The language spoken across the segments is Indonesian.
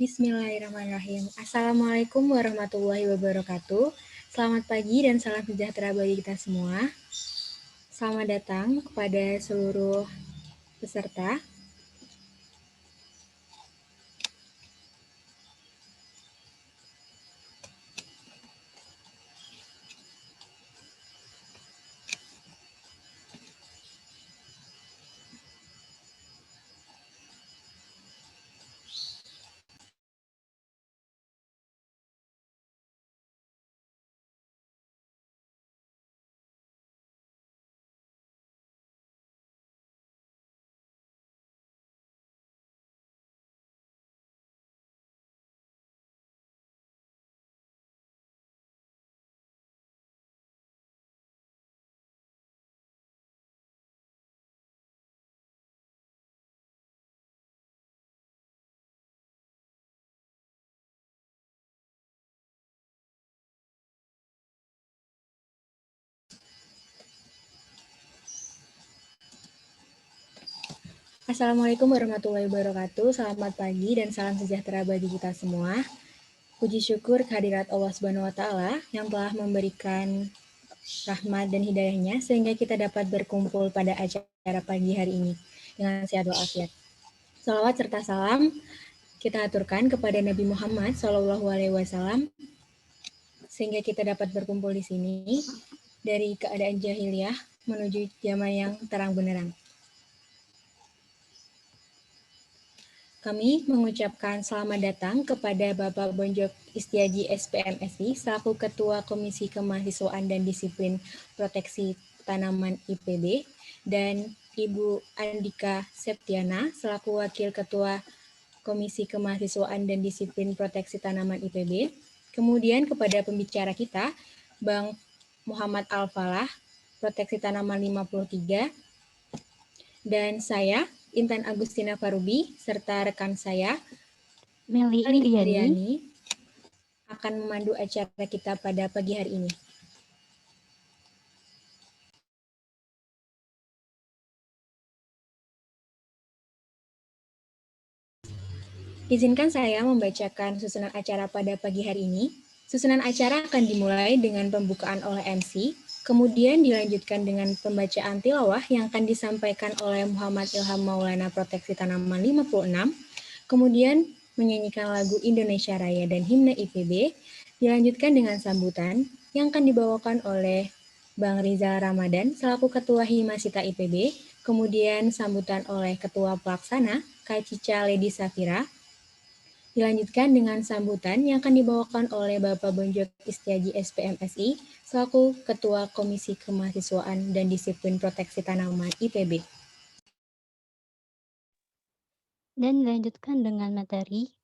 Bismillahirrahmanirrahim. Assalamualaikum warahmatullahi wabarakatuh. Selamat pagi dan salam sejahtera bagi kita semua. Selamat datang kepada seluruh peserta. Assalamualaikum warahmatullahi wabarakatuh. Selamat pagi dan salam sejahtera bagi kita semua. Puji syukur kehadirat Allah Subhanahu wa taala yang telah memberikan rahmat dan hidayahnya sehingga kita dapat berkumpul pada acara pagi hari ini dengan sehat walafiat. Salawat serta salam kita aturkan kepada Nabi Muhammad SAW sehingga kita dapat berkumpul di sini dari keadaan jahiliyah menuju zaman yang terang benderang. Kami mengucapkan selamat datang kepada Bapak Bonjok Istiaji SPMSI selaku Ketua Komisi Kemahasiswaan dan Disiplin Proteksi Tanaman IPB dan Ibu Andika Septiana selaku Wakil Ketua Komisi Kemahasiswaan dan Disiplin Proteksi Tanaman IPB. Kemudian kepada pembicara kita, Bang Muhammad Al-Falah, Proteksi Tanaman 53, dan saya, Intan Agustina Farubi, serta rekan saya, Meli Indriani, akan memandu acara kita pada pagi hari ini. Izinkan saya membacakan susunan acara pada pagi hari ini. Susunan acara akan dimulai dengan pembukaan oleh MC, kemudian dilanjutkan dengan pembacaan tilawah yang akan disampaikan oleh Muhammad Ilham Maulana Proteksi Tanaman 56, kemudian menyanyikan lagu Indonesia Raya dan Himne IPB, dilanjutkan dengan sambutan yang akan dibawakan oleh Bang Rizal Ramadan selaku Ketua Himasita IPB, kemudian sambutan oleh Ketua Pelaksana Kak Cica Lady Safira, dilanjutkan dengan sambutan yang akan dibawakan oleh Bapak Bonjok Istiaji SPMSI selaku Ketua Komisi Kemahasiswaan dan Disiplin Proteksi Tanaman IPB. dan dilanjutkan dengan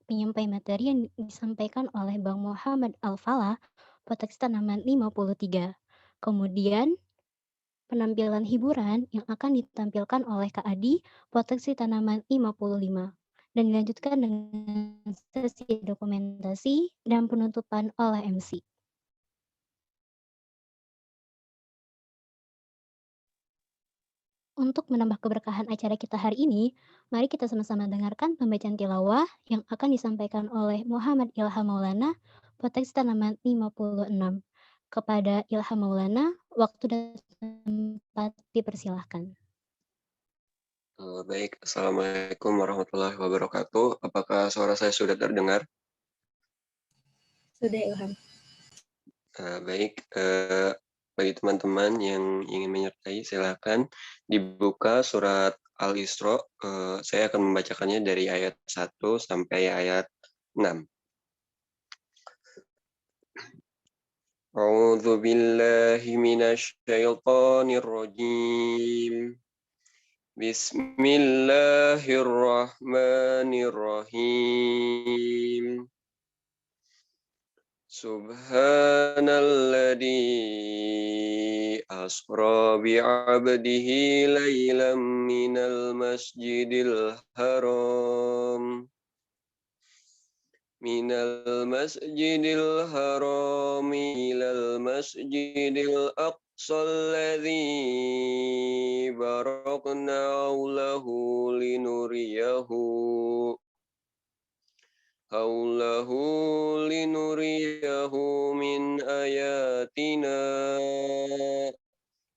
penyampai materi yang disampaikan oleh Bang Muhammad Al-Falah, Proteksi Tanaman 53. Kemudian penampilan hiburan yang akan ditampilkan oleh Kak Adi, Proteksi Tanaman 55. Dan dilanjutkan dengan sesi dokumentasi dan penutupan oleh MC. Untuk menambah keberkahan acara kita hari ini, mari kita sama-sama dengarkan pembacaan tilawah yang akan disampaikan oleh Muhammad Ilham Maulana, Proteksi Tanaman 56. Kepada Ilham Maulana, waktu dan tempat dipersilahkan. Baik, Assalamualaikum warahmatullahi wabarakatuh. Apakah suara saya sudah terdengar? Sudah, Ilham. Baik, bagi teman-teman yang ingin menyertai, silakan dibuka surat Al-Isra. Saya akan membacakannya dari ayat 1 sampai ayat 6. A'udzu billahi minasy syaithanir rajim. Bismillahirrahmanirrahim. Subhanalladzi asra bi'abdihi laylan minal masjidil haram ilal masjidil aqsa alladzi barakna lahu linuriyahu haulahu linuriyahu min ayatina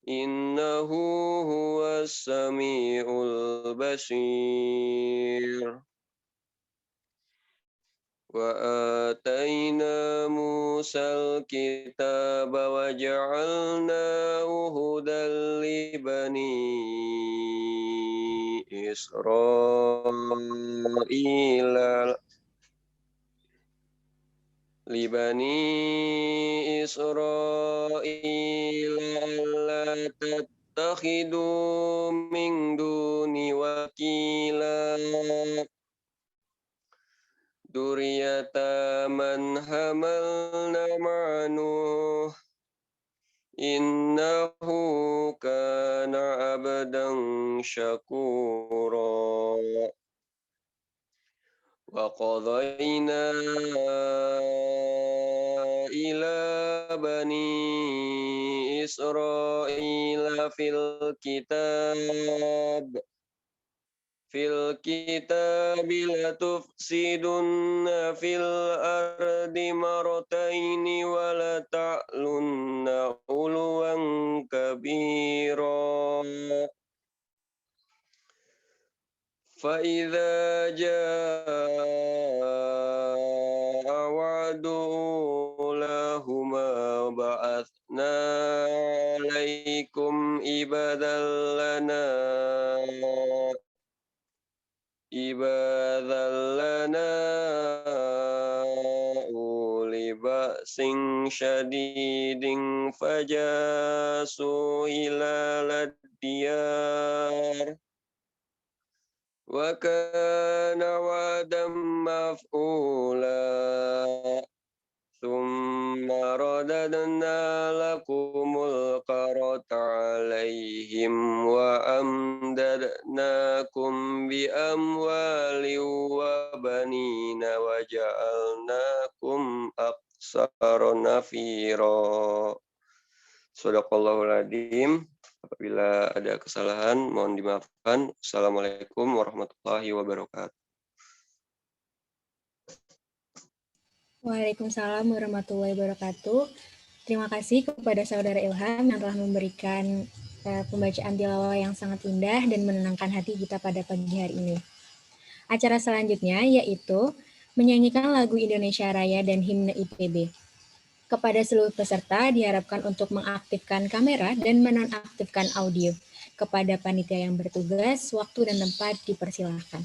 innahu huwas sami'ul basir. Wa atayna Musal kitaba wa ja'alnahu hudan li bani Israila alla tattakhidu min duni wakila Duriyata man hamalna ma'nuh innahu kana abdan syakura. Wa qadayna ila bani Israila fil kitabi latufsidunna fil ardi marrataini wa la ta'lunna uluwan kabira. Fa idza jaa wa'du lahuma ba'athna 'alaikum ibadan lana uli ba'sin syadidin fajasu ilal diyar wa kana wa'dan maf'ula thumma radadna lakumul qarata alaihim wa amdadnakum bi amwali wa banina wa ja'alnakum aksara nafira. Shadaqallahul adzim. Apabila ada kesalahan mohon dimaafkan. Assalamualaikum warahmatullahi wabarakatuh. Waalaikumsalam warahmatullahi wabarakatuh. Terima kasih kepada Saudara Ilham yang telah memberikan pembacaan tilawah yang sangat indah dan menenangkan hati kita pada pagi hari ini. Acara selanjutnya yaitu menyanyikan lagu Indonesia Raya dan himne IPB. Kepada seluruh peserta diharapkan untuk mengaktifkan kamera dan menonaktifkan audio. Kepada panitia yang bertugas, waktu dan tempat dipersilahkan.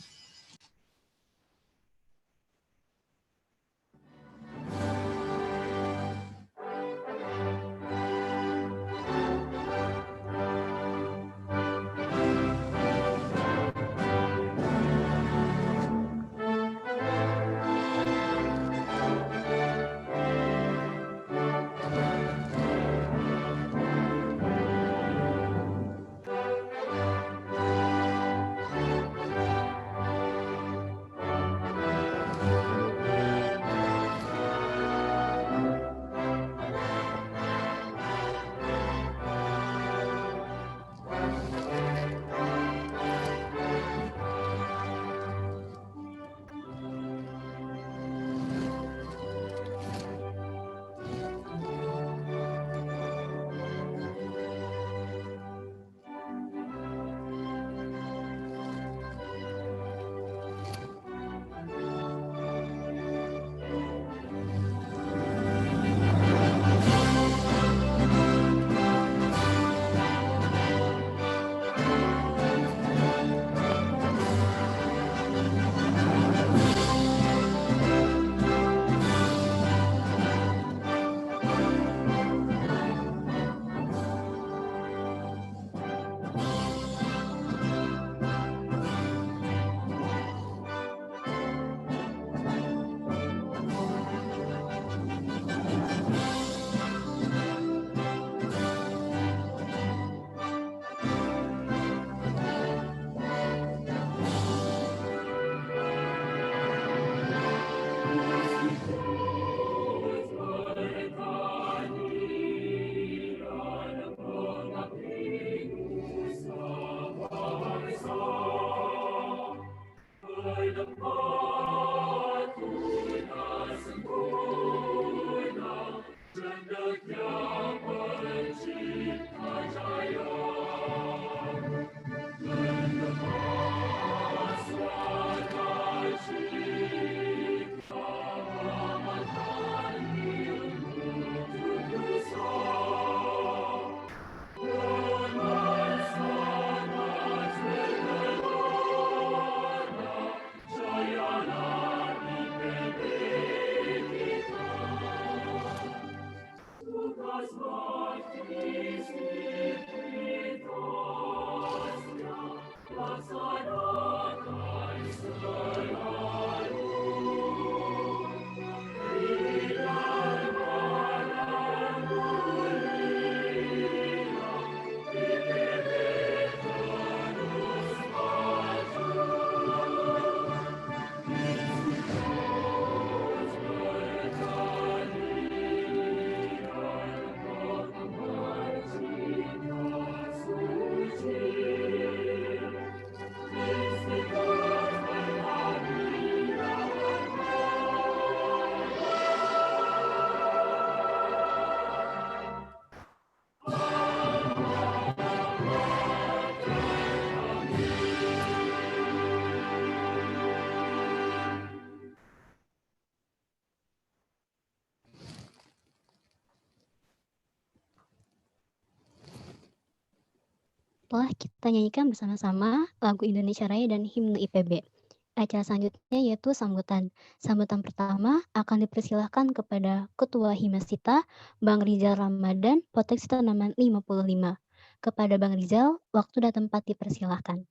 telah kita nyanyikan bersama-sama lagu Indonesia Raya dan himne IPB. Acara selanjutnya yaitu sambutan. Sambutan pertama akan dipersilahkan kepada Ketua Himasita, Bang Rizal Ramadan, Potensi Tanaman 55. Kepada Bang Rizal, waktu dan tempat dipersilahkan.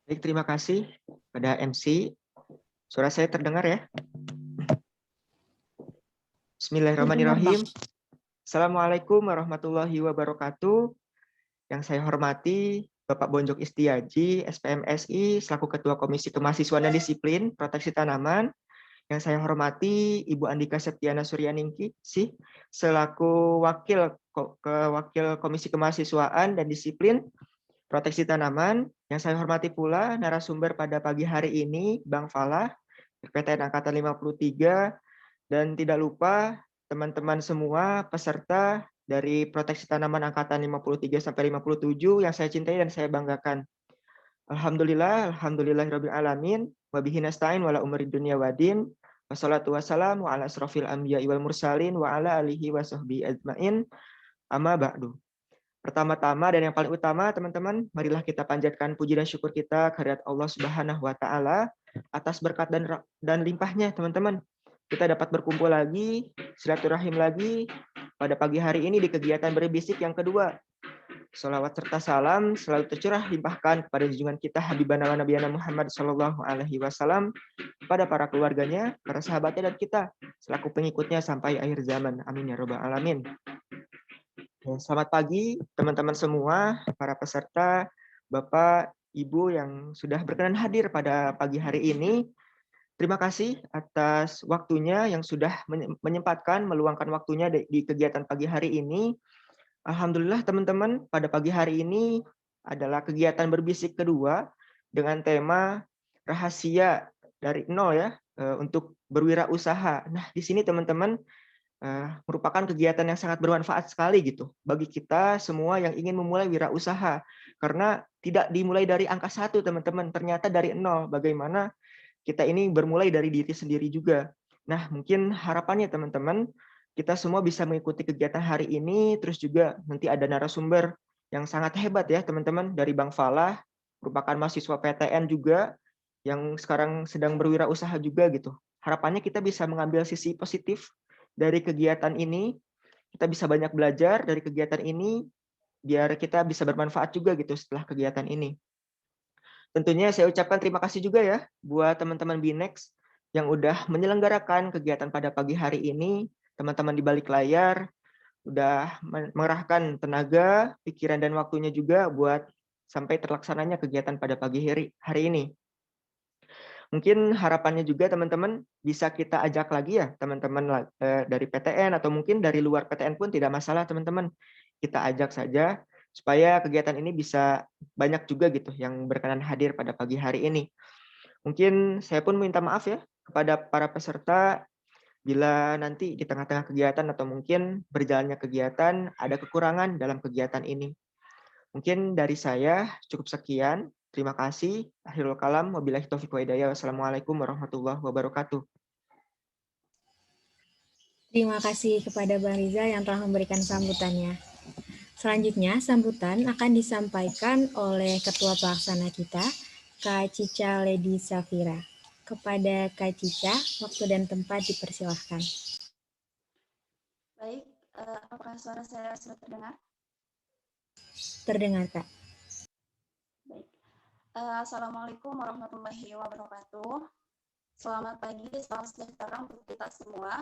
Baik, terima kasih pada MC. Suara saya terdengar ya? Bismillahirrahmanirrahim. Assalamualaikum warahmatullahi wabarakatuh. Yang saya hormati Bapak Bonjok Istiaji, SPMSI, selaku Ketua Komisi Kemahasiswaan dan Disiplin Proteksi Tanaman. Yang saya hormati Ibu Andika Septiana Suryaningki, selaku Wakil Komisi Kemahasiswaan dan Disiplin Proteksi Tanaman. Yang saya hormati pula narasumber pada pagi hari ini, Bang Falah, PTN Angkatan 53, dan tidak lupa teman-teman semua peserta dari Proteksi Tanaman Angkatan 53 sampai 57 yang saya cintai dan saya banggakan. Alhamdulillahirabbil alamin, wa bihi nasta'in wala umuri dunya wadin. Wassalatu wassalamu ala asrofil anbiya'i wal mursalin wa ala alihi wa sahbihi ajmain. Amma ba'du. Pertama-tama dan yang paling utama, teman-teman, marilah kita panjatkan puji dan syukur kita kehadirat Allah Subhanahu wa taala atas berkat dan limpahnya, teman-teman. Kita dapat berkumpul lagi, silaturahim lagi pada pagi hari ini di kegiatan berbisik yang kedua. Sholawat serta salam selalu tercurah limpahkan kepada junjungan kita Habibana wa Nabiyana Muhammad Sallallahu Alaihi Wasallam, kepada para keluarganya, para sahabatnya dan kita selaku pengikutnya sampai akhir zaman. Amin ya robbal alamin. Selamat pagi teman-teman semua, para peserta, Bapak, Ibu yang sudah berkenan hadir pada pagi hari ini. Terima kasih atas waktunya yang sudah menyempatkan meluangkan waktunya di kegiatan pagi hari ini. Alhamdulillah teman-teman, pada pagi hari ini adalah kegiatan berbisik kedua dengan tema rahasia dari nol ya, untuk berwirausaha. Nah, di sini teman-teman merupakan kegiatan yang sangat bermanfaat sekali gitu bagi kita semua yang ingin memulai wirausaha, karena tidak dimulai dari angka 1 teman-teman, ternyata dari nol. Bagaimana kita ini bermulai dari diri sendiri juga. Nah, mungkin harapannya teman-teman, kita semua bisa mengikuti kegiatan hari ini, terus juga nanti ada narasumber yang sangat hebat ya teman-teman, dari Bang Falah, merupakan mahasiswa PTN juga, yang sekarang sedang berwirausaha juga gitu. Harapannya kita bisa mengambil sisi positif dari kegiatan ini, kita bisa banyak belajar dari kegiatan ini, biar kita bisa bermanfaat juga gitu setelah kegiatan ini. Tentunya saya ucapkan terima kasih juga ya buat teman-teman BINEX yang udah menyelenggarakan kegiatan pada pagi hari ini. Teman-teman di balik layar udah mengerahkan tenaga, pikiran, dan waktunya juga buat sampai terlaksananya kegiatan pada pagi hari ini. Mungkin harapannya juga teman-teman bisa kita ajak lagi ya teman-teman dari PTN atau mungkin dari luar PTN pun tidak masalah teman-teman. Kita ajak saja supaya kegiatan ini bisa banyak juga gitu yang berkenan hadir pada pagi hari ini. Mungkin saya pun minta maaf ya kepada para peserta bila nanti di tengah-tengah kegiatan atau mungkin berjalannya kegiatan ada kekurangan dalam kegiatan ini. Mungkin dari saya cukup sekian. Terima kasih. Akhirul kalam. Wabillahi taufiq wa hidayah. Wassalamualaikum warahmatullahi wabarakatuh. Terima kasih kepada Bang Rizal yang telah memberikan sambutannya. Selanjutnya, sambutan akan disampaikan oleh Ketua Pelaksana kita, Kak Cica Lady Safira. Kepada Kak Cica, waktu dan tempat dipersilahkan. Baik, apakah suara saya sudah terdengar? Terdengar, Kak. Baik. Assalamualaikum warahmatullahi wabarakatuh. Selamat pagi, salam sejahtera untuk kita semua.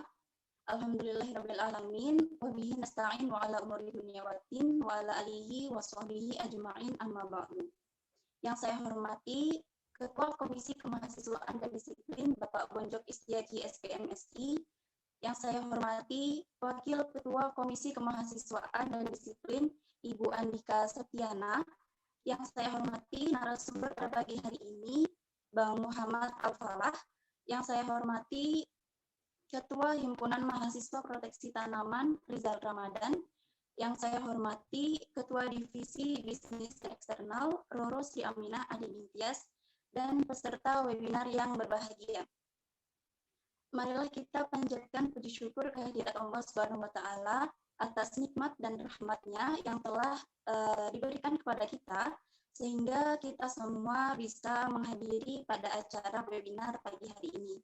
Alhamdulillahirabbil alamin, wa bihi nasta'in wa ala umuri dunya waddin wa ala alihi wa sahbihi ajma'in, amma ba'du. Yang saya hormati Ketua Komisi Kemahasiswaan dan Disiplin Bapak Bonjok Istiaji SPMSI. Yang saya hormati Wakil Ketua Komisi Kemahasiswaan dan Disiplin Ibu Andika Septiana. Yang saya hormati narasumber pada pagi hari ini Bang Muhammad Al-Falah. Yang saya hormati Ketua Himpunan Mahasiswa Proteksi Tanaman Rizal Ramadan. Yang saya hormati Ketua Divisi Bisnis Eksternal Roro Sri Aminah Adi Bintias dan peserta webinar yang berbahagia. Marilah kita panjatkan puji syukur kehadirat Allah Subhanahu wa taala atas nikmat dan rahmat-Nya yang telah diberikan kepada kita, sehingga kita semua bisa menghadiri pada acara webinar pagi hari ini.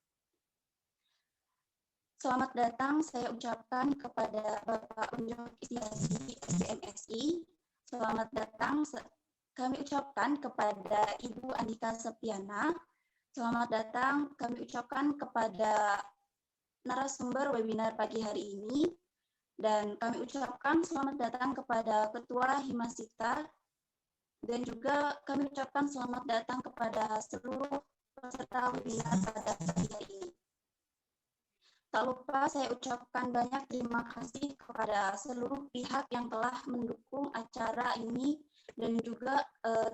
Selamat datang saya ucapkan kepada Bapak Unjuk Istiaji SPMSI. Selamat datang kami ucapkan kepada Ibu Andika Septiana. Selamat datang kami ucapkan kepada narasumber webinar pagi hari ini, dan kami ucapkan selamat datang kepada Ketua Himasita, dan juga kami ucapkan selamat datang kepada seluruh peserta webinar pada pagi hari ini. Tak lupa saya ucapkan banyak terima kasih kepada seluruh pihak yang telah mendukung acara ini, dan juga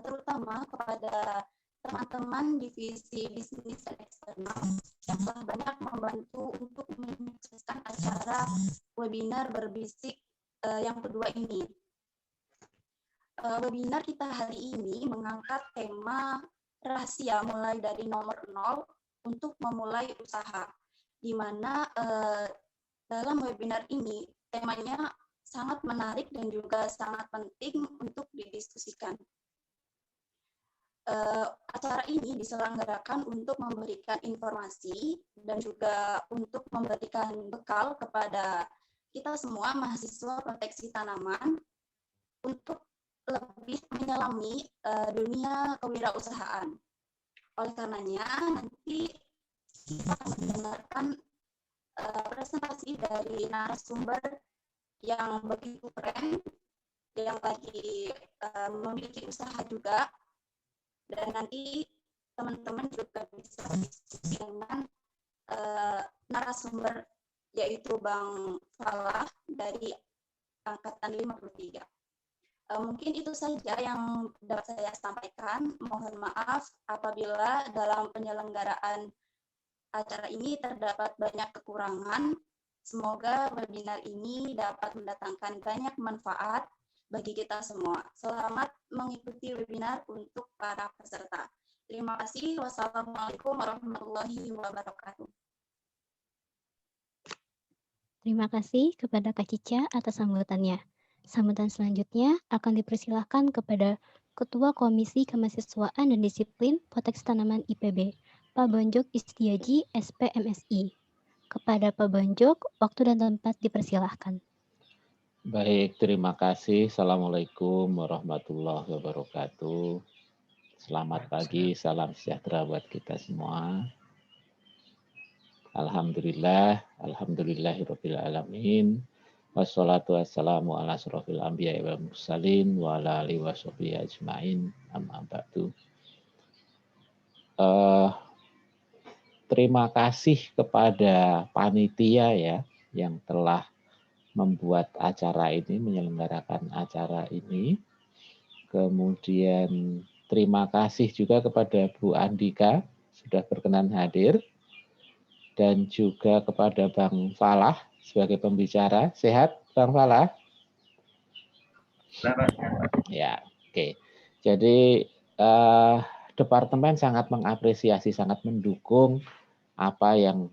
terutama kepada teman-teman divisi bisnis dan eksternal yang telah banyak membantu untuk menyukseskan acara webinar berbisik yang kedua ini. Webinar kita hari ini mengangkat tema rahasia mulai dari nomor 0 untuk memulai usaha, di mana dalam webinar ini temanya sangat menarik dan juga sangat penting untuk didiskusikan. Acara ini diselenggarakan untuk memberikan informasi dan juga untuk memberikan bekal kepada kita semua mahasiswa proteksi tanaman untuk lebih menyelami dunia kewirausahaan. Oleh karenanya, nanti kita akan mendengarkan presentasi dari narasumber yang begitu keren, yang lagi memiliki usaha juga. Dan nanti teman-teman juga bisa diskusi dengan narasumber, yaitu Bang Falah dari Angkatan 53. Mungkin itu saja yang dapat saya sampaikan. Mohon maaf apabila dalam penyelenggaraan acara ini terdapat banyak kekurangan. Semoga webinar ini dapat mendatangkan banyak manfaat bagi kita semua. Selamat mengikuti webinar untuk para peserta. Terima kasih. Wassalamualaikum warahmatullahi wabarakatuh. Terima kasih kepada Kak Cica atas sambutannya. Sambutan selanjutnya akan dipersilahkan kepada Ketua Komisi Kemahasiswaan dan Disiplin Proteksi Tanaman IPB, Pak Bonjok Istiaji SPMSI. Kepada Pak Bonjok, waktu dan tempat dipersilahkan. Baik, terima kasih. Assalamualaikum warahmatullahi wabarakatuh. Selamat pagi, salam sejahtera buat kita semua. Alhamdulillahirabbil alamin. Wassalatu wassalamu ala asrofil anbiya'i wal mursalin wa ala alihi washabihi ajmain. Amma ba'du. Terima kasih kepada panitia ya yang telah membuat acara ini, menyelenggarakan acara ini. Kemudian terima kasih juga kepada Bu Andika sudah berkenan hadir, dan juga kepada Bang Falah sebagai pembicara. Sehat Bang Falah? Ya, oke. Jadi departemen sangat mengapresiasi, sangat mendukung apa yang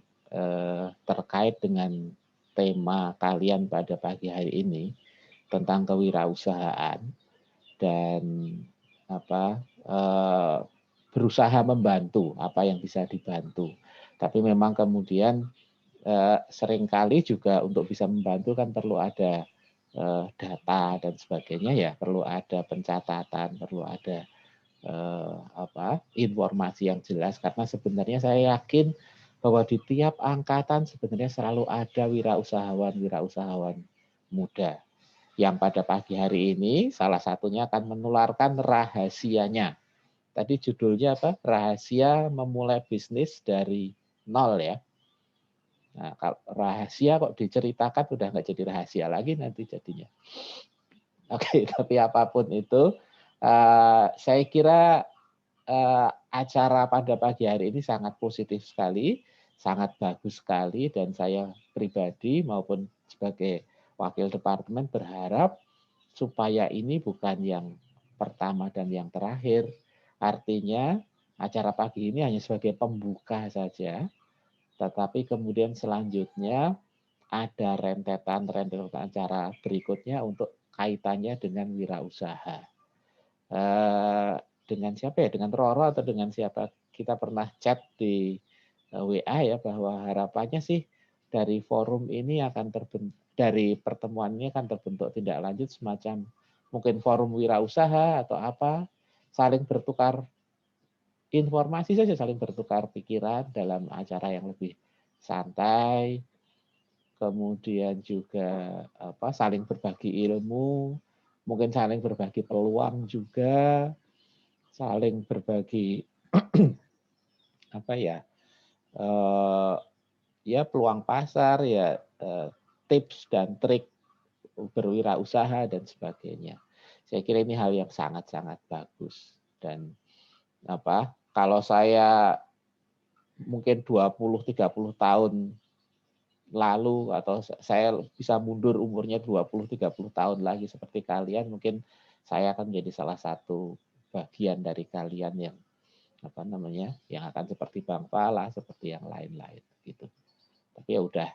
terkait dengan tema kalian pada pagi hari ini tentang kewirausahaan, dan berusaha membantu apa yang bisa dibantu. Tapi memang kemudian seringkali juga untuk bisa membantu kan perlu ada data dan sebagainya ya, perlu ada pencatatan, perlu ada informasi yang jelas, karena sebenarnya saya yakin bahwa di tiap angkatan sebenarnya selalu ada wirausahawan muda yang pada pagi hari ini salah satunya akan menularkan rahasianya. Tadi judulnya apa? Rahasia memulai bisnis dari nol ya. Nah, kalau rahasia kok diceritakan udah nggak jadi rahasia lagi nanti jadinya. Oke, tapi apapun itu, saya kira acara pada pagi hari ini sangat positif sekali, sangat bagus sekali, dan saya pribadi maupun sebagai wakil departemen berharap supaya ini bukan yang pertama dan yang terakhir. Artinya acara pagi ini hanya sebagai pembuka saja, tetapi kemudian selanjutnya ada rentetan acara berikutnya untuk kaitannya dengan wirausaha. Dengan siapa ya? Dengan Roro atau dengan siapa? Kita pernah chat di WA ya, bahwa harapannya sih dari forum ini akan dari pertemuan ini akan terbentuk tindak lanjut semacam mungkin forum wirausaha atau apa, saling bertukar informasi saja, saling bertukar pikiran dalam acara yang lebih santai, kemudian juga saling berbagi ilmu, mungkin saling berbagi peluang juga, saling berbagi ya peluang pasar, ya tips dan trik berwirausaha dan sebagainya. Saya kira ini hal yang sangat-sangat bagus. Dan kalau saya mungkin 20-30 tahun lalu, atau saya bisa mundur umurnya 20-30 tahun lagi seperti kalian, mungkin saya akan menjadi salah satu bagian dari kalian yang yang akan seperti Bang Fala, seperti yang lain-lain gitu. Tapi ya udah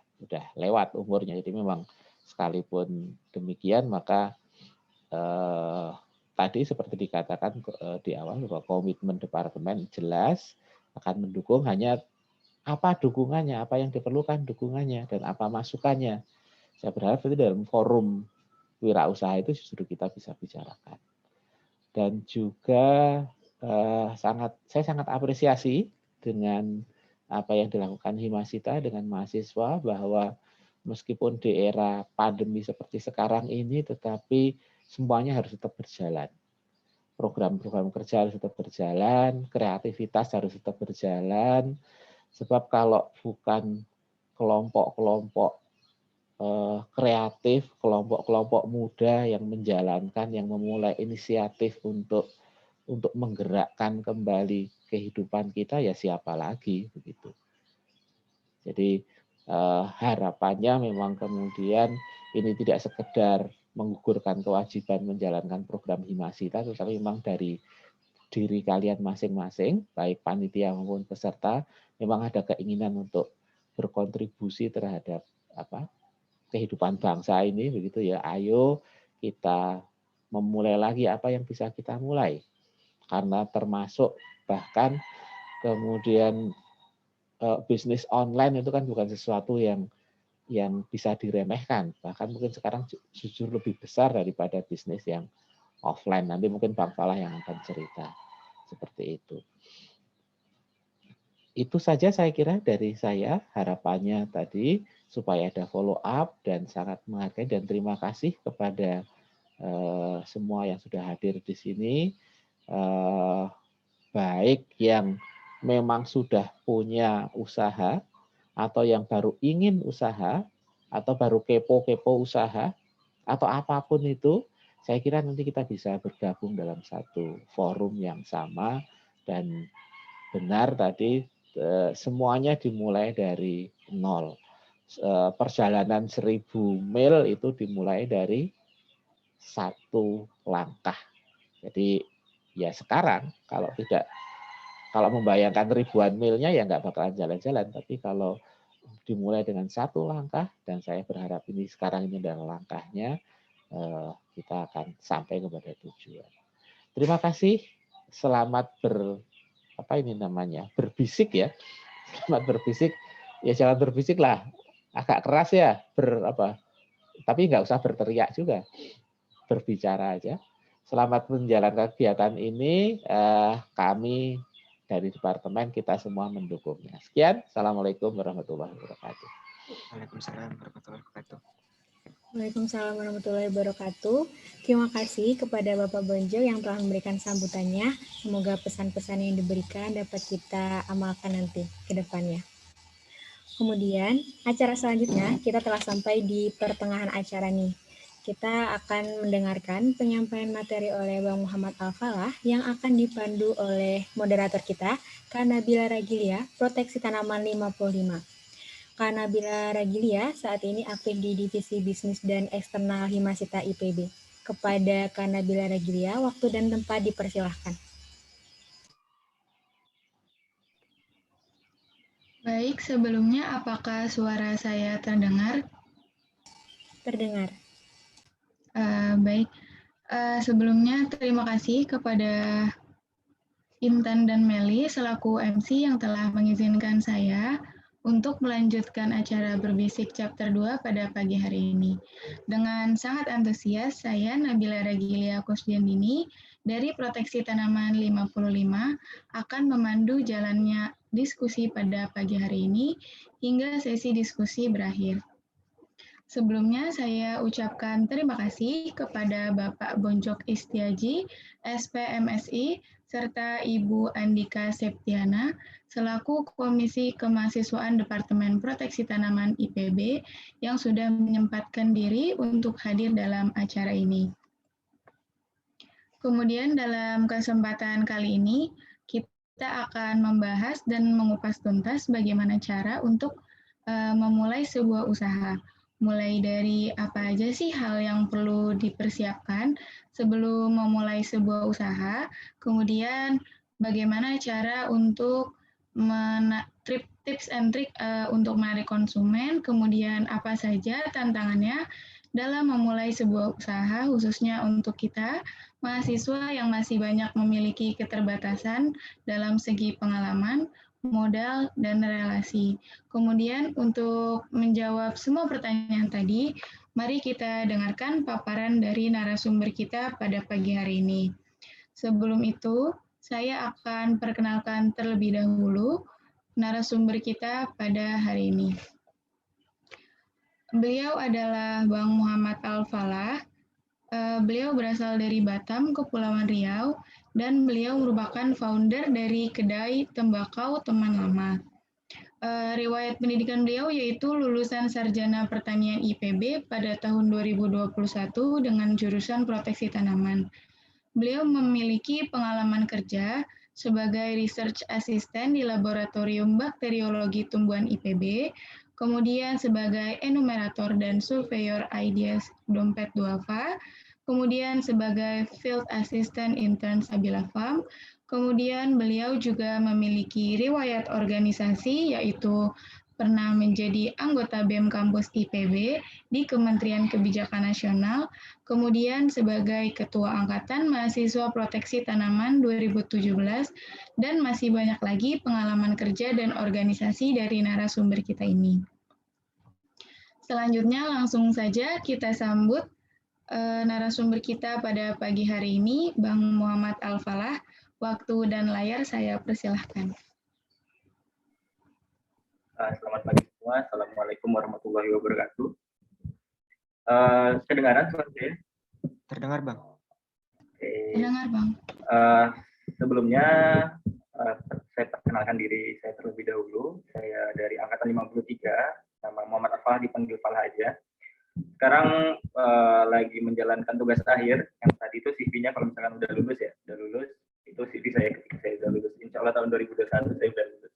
lewat umurnya. Jadi memang sekalipun demikian, maka tadi seperti dikatakan di awal bahwa komitmen departemen jelas akan mendukung, hanya apa dukungannya, apa yang diperlukan dukungannya, dan apa masukannya. Saya berharap itu dalam forum wirausaha itu justru kita bisa bicarakan. Dan juga saya sangat apresiasi dengan apa yang dilakukan Himasita dengan mahasiswa, bahwa meskipun di era pandemi seperti sekarang ini, tetapi semuanya harus tetap berjalan. Program-program kerja harus tetap berjalan, kreativitas harus tetap berjalan, sebab kalau bukan kelompok-kelompok kreatif, kelompok-kelompok muda yang menjalankan, yang memulai inisiatif untuk menggerakkan kembali kehidupan kita, ya siapa lagi begitu. Jadi harapannya memang kemudian ini tidak sekedar menggugurkan kewajiban menjalankan program Himasita, tetapi memang dari diri kalian masing-masing, baik panitia maupun peserta, memang ada keinginan untuk berkontribusi terhadap kehidupan bangsa ini, begitu ya. Ayo kita memulai lagi apa yang bisa kita mulai. Karena termasuk bahkan kemudian bisnis online itu kan bukan sesuatu yang bisa diremehkan. Bahkan mungkin sekarang jujur lebih besar daripada bisnis yang offline. Nanti mungkin Bang Falah yang akan cerita seperti itu. Itu saja saya kira dari saya, harapannya tadi supaya ada follow up, dan sangat menghargai dan terima kasih kepada semua yang sudah hadir di sini. Baik yang memang sudah punya usaha, atau yang baru ingin usaha, atau baru kepo-kepo usaha, atau apapun itu, saya kira nanti kita bisa bergabung dalam satu forum yang sama. Dan benar tadi, semuanya dimulai dari nol. Perjalanan 1000 mil itu dimulai dari satu langkah. Jadi ya sekarang kalau membayangkan ribuan milnya ya nggak bakalan jalan-jalan. Tapi kalau dimulai dengan satu langkah, dan saya berharap ini sekarang ini adalah langkahnya, kita akan sampai kepada tujuan. Terima kasih. Selamat berbisik ya. Selamat berbisik. Ya jangan berbisik lah. Agak keras ya. Tapi nggak usah berteriak juga. Berbicara aja. Selamat menjalankan kegiatan ini. Kami dari departemen kita semua mendukungnya. Sekian. Assalamualaikum warahmatullahi wabarakatuh. Waalaikumsalam warahmatullahi wabarakatuh. Waalaikumsalam warahmatullahi wabarakatuh. Terima kasih kepada Bapak Bonjo yang telah memberikan sambutannya. Semoga pesan-pesan yang diberikan dapat kita amalkan nanti ke depannya. Kemudian, acara selanjutnya kita telah sampai di pertengahan acara nih. Kita akan mendengarkan penyampaian materi oleh Bang Muhammad Al-Falah yang akan dipandu oleh moderator kita, Kak Nabila Ragilia, Proteksi Tanaman 55. Kak Nabila Ragilia saat ini aktif di Divisi Bisnis dan Eksternal Himasita IPB. Kepada Kak Nabila Ragilia, waktu dan tempat dipersilahkan. Baik, sebelumnya apakah suara saya terdengar? terdengar. Baik, sebelumnya terima kasih kepada Intan dan Meli selaku MC yang telah mengizinkan saya untuk melanjutkan acara berbisik chapter 2 pada pagi hari ini. Dengan sangat antusias, saya Nabila Ragilia Kusdiandini dari Proteksi Tanaman 55 akan memandu jalannya diskusi pada pagi hari ini hingga sesi diskusi berakhir. Sebelumnya saya ucapkan terima kasih kepada Bapak Bonjok Istiaji, SPMSI, serta Ibu Andika Septiana, selaku Komisi Kemahasiswaan Departemen Proteksi Tanaman IPB, yang sudah menyempatkan diri untuk hadir dalam acara ini. Kemudian dalam kesempatan kali ini, kita akan membahas dan mengupas tuntas bagaimana cara untuk memulai sebuah usaha. Mulai dari apa aja sih hal yang perlu dipersiapkan sebelum memulai sebuah usaha, kemudian bagaimana cara untuk tips and trick untuk menarik konsumen, kemudian apa saja tantangannya dalam memulai sebuah usaha, khususnya untuk kita, mahasiswa yang masih banyak memiliki keterbatasan dalam segi pengalaman, modal, dan relasi. Kemudian untuk menjawab semua pertanyaan tadi, mari kita dengarkan paparan dari narasumber kita pada pagi hari ini. Sebelum itu, saya akan perkenalkan terlebih dahulu narasumber kita pada hari ini. Beliau adalah Bang Muhammad Al-Falah. Beliau berasal dari Batam, Kepulauan Riau, dan beliau merupakan founder dari kedai tembakau Teman Lama. Riwayat pendidikan beliau yaitu lulusan Sarjana Pertanian IPB pada tahun 2021 dengan jurusan Proteksi Tanaman. Beliau memiliki pengalaman kerja sebagai research assistant di Laboratorium Bakteriologi Tumbuhan IPB, kemudian sebagai enumerator dan surveyor Ideas Dompet Duafa, kemudian sebagai field assistant intern Sabila Farm, kemudian beliau juga memiliki riwayat organisasi yaitu pernah menjadi anggota BEM Kampus IPB di Kementerian Kebijakan Nasional, kemudian sebagai Ketua Angkatan Mahasiswa Proteksi Tanaman 2017, dan masih banyak lagi pengalaman kerja dan organisasi dari narasumber kita ini. Selanjutnya langsung saja kita sambut narasumber kita pada pagi hari ini, Bang Muhammad Al-Falah. Waktu dan layar saya persilahkan. Selamat pagi semua. Assalamualaikum warahmatullahi wabarakatuh. Kedengaran suara saya? Terdengar, Bang. Oke. Terdengar, Bang. Sebelumnya saya perkenalkan diri saya terlebih dahulu. Saya dari angkatan 53, nama Muhammad Al-Falah, dipanggil Falah aja. Sekarang lagi menjalankan tugas akhir. Yang tadi itu CV-nya kalau misalkan udah lulus ya, udah lulus. Itu CV saya ketika saya udah lulus. Insya Allah tahun 2021 saya udah lulus.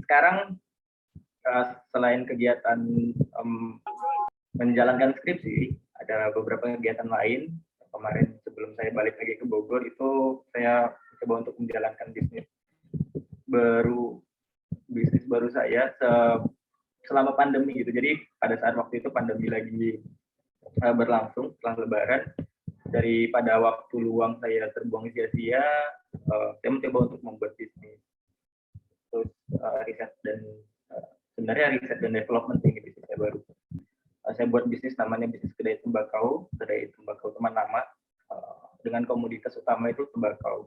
Sekarang selain kegiatan menjalankan skripsi, ada beberapa kegiatan lain. Kemarin sebelum saya balik lagi ke Bogor itu saya coba untuk menjalankan bisnis baru saya selama pandemi gitu. Jadi pada saat waktu itu pandemi lagi berlangsung setelah Lebaran, daripada waktu luang saya terbuang sia-sia, saya mencoba untuk membuat bisnis. Terus riset dan sebenarnya riset dan development ini bisnis saya baru. Saya buat bisnis namanya bisnis kedai tembakau Teman Lama, dengan komoditas utama itu tembakau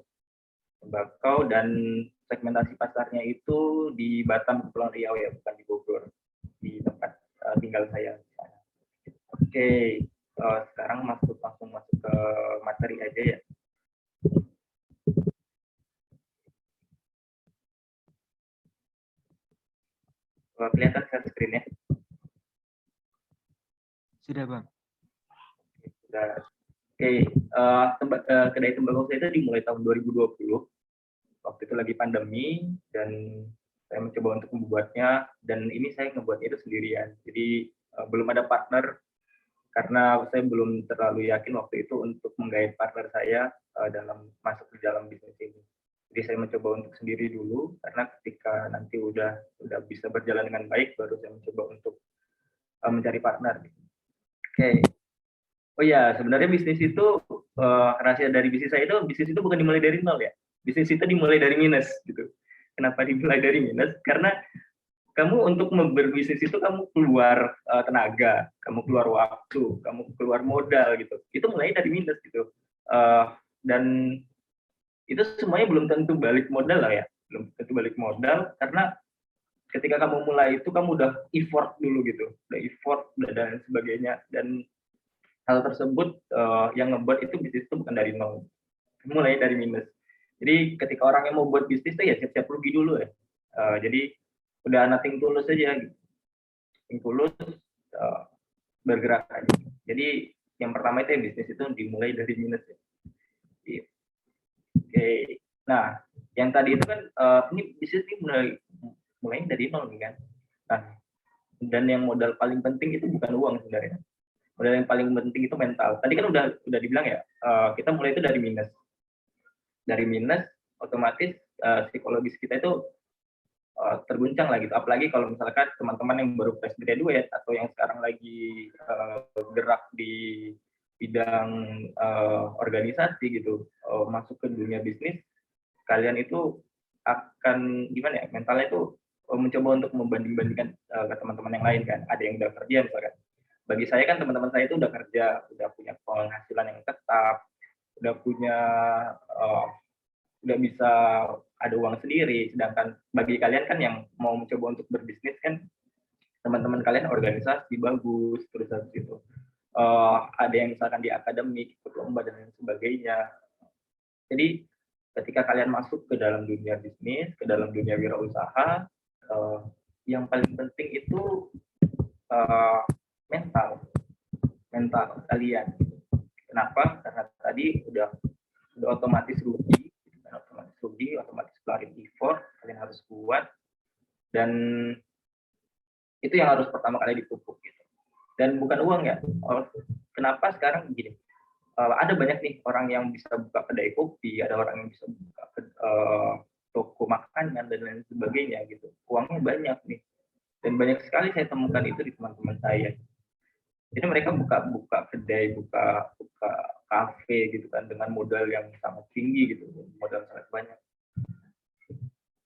dan segmentasi pasarnya itu di Batam, Kepulauan Riau ya, bukan di Bogor, di tempat tinggal saya. Oke, sekarang langsung masuk ke materi aja ya. Kelihatan share screen-nya? Sudah, Bang. Sudah. Oke, kedai tembakau saya itu dimulai tahun 2020. Waktu itu lagi pandemi dan saya mencoba untuk membuatnya, dan ini saya ngebuatnya itu sendirian. Jadi belum ada partner karena saya belum terlalu yakin waktu itu untuk menggait partner saya dalam masuk ke dalam bisnis ini. Jadi saya mencoba untuk sendiri dulu, karena ketika nanti udah bisa berjalan dengan baik, baru saya mencoba untuk mencari partner. Oke. Oh ya, sebenarnya bisnis itu rahasia dari bisnis saya itu, bisnis itu bukan dimulai dari nol ya. Bisnis itu dimulai dari minus gitu. Kenapa dimulai dari minus? Karena kamu untuk berbisnis itu kamu keluar tenaga, kamu keluar waktu, kamu keluar modal gitu. Itu mulai dari minus gitu. Dan itu semuanya belum tentu balik modal lah ya. Belum tentu balik modal karena ketika kamu mulai itu kamu udah effort dulu gitu. Udah effort dan sebagainya, dan hal tersebut yang ngebuat itu bisnis itu bukan dari nol, mulai dari minus. Jadi ketika orang yang mau buat bisnis itu ya siap-siap rugi dulu ya. Jadi udah nothing tulus aja gitu. Nothing tulus, bergerak aja. Jadi yang pertama itu ya, bisnis itu dimulai dari minus ya. Oke. Nah, yang tadi itu kan ini bisnis ini mulai dari nol nih kan. Nah, dan yang modal paling penting itu bukan uang sebenarnya. Modal yang paling penting itu mental. Tadi kan udah dibilang ya, kita mulai itu dari minus. Dari minus, otomatis psikologis kita itu terguncang lah gitu. Apalagi kalau misalkan teman-teman yang baru fresh graduate atau yang sekarang lagi gerak di bidang organisasi gitu, masuk ke dunia bisnis, kalian itu akan gimana ya? Mentalnya itu mencoba untuk membanding-bandingkan ke teman-teman yang lain kan. Ada yang udah kerja misalkan. Bagi saya kan teman-teman saya itu udah kerja, udah punya penghasilan yang tetap, udah punya, udah bisa ada uang sendiri. Sedangkan bagi kalian kan yang mau mencoba untuk berbisnis kan, teman-teman kalian organisasi bagus, terus habis itu ada yang misalkan di akademik, ikut lomba dan lain sebagainya. Jadi ketika kalian masuk ke dalam dunia bisnis, ke dalam dunia wirausaha, yang paling penting itu mental kalian. Kenapa? Karena tadi udah otomatis rugi, otomatis keluarin effort, kalian harus kuat, dan itu yang harus pertama kali dipupuk gitu. Dan bukan uang ya. Kenapa sekarang begini? Ada banyak nih orang yang bisa buka kedai kopi, ada orang yang bisa buka toko makanan dan lain sebagainya gitu. Uangnya banyak nih. Dan banyak sekali saya temukan itu di teman-teman saya. Jadi mereka buka kedai, buka kafe gitu kan dengan modal yang sangat tinggi gitu, modal sangat banyak.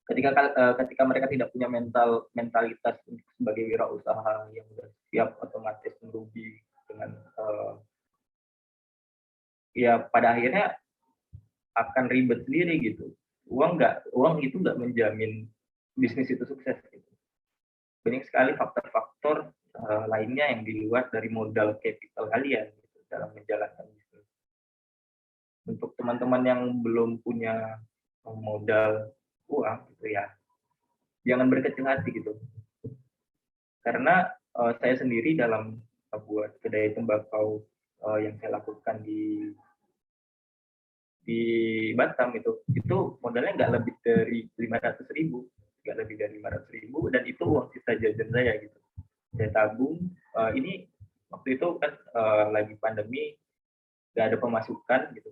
Ketika mereka tidak punya mentalitas sebagai wirausaha yang sudah siap, otomatis merugi dengan ya pada akhirnya akan ribet sendiri gitu. Uang itu nggak menjamin bisnis itu sukses gitu. Banyak sekali faktor-faktor lainnya yang di luar dari modal capital kalian gitu, dalam menjalankan bisnis. Untuk teman-teman yang belum punya modal uang gitu ya, jangan berkecil hati gitu. Karena saya sendiri dalam buat kedai tembakau yang saya lakukan di Batam itu modalnya nggak lebih dari 500.000, nggak lebih dari 500.000, dan itu uang sisa jajan saya gitu. Saya tabung. Ini waktu itu kan lagi pandemi, nggak ada pemasukan gitu.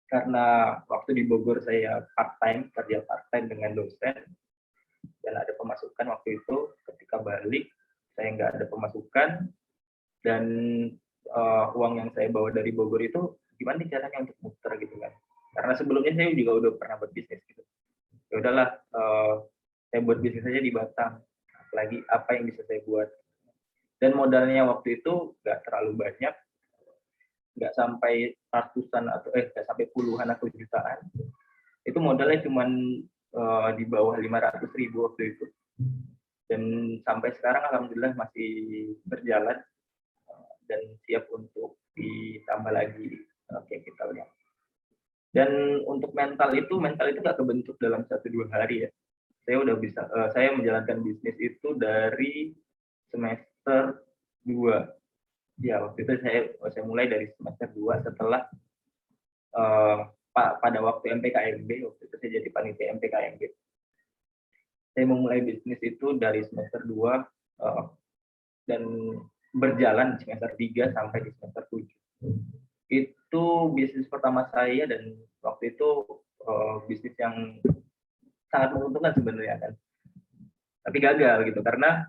Karena waktu di Bogor saya kerja part time dengan dosen, dan ada pemasukan waktu itu. Ketika balik saya nggak ada pemasukan, dan uang yang saya bawa dari Bogor itu gimana nih caranya untuk muter gitu kan. Karena sebelumnya saya juga udah pernah berbisnis gitu. Ya udahlah, saya buat bisnis aja di Batam. Apalagi apa yang bisa saya buat. Dan modalnya waktu itu nggak terlalu banyak, nggak sampai ratusan atau nggak sampai puluhan atau jutaan. Itu modalnya cuma di bawah 500.000 waktu itu. Dan sampai sekarang alhamdulillah masih berjalan dan siap untuk ditambah lagi capitalnya. Dan untuk mental itu nggak kebentuk dalam 1-2 hari ya. Saya menjalankan bisnis itu dari semester 2. Ya, waktu itu saya mulai dari semester 2 setelah pada waktu MPKMB, waktu itu saya jadi panitia MPKMB. Saya memulai bisnis itu dari semester 2 dan berjalan di semester 3 sampai di semester 7. Itu bisnis pertama saya, dan waktu itu bisnis yang sangat menguntungkan sebenarnya kan. Tapi gagal gitu karena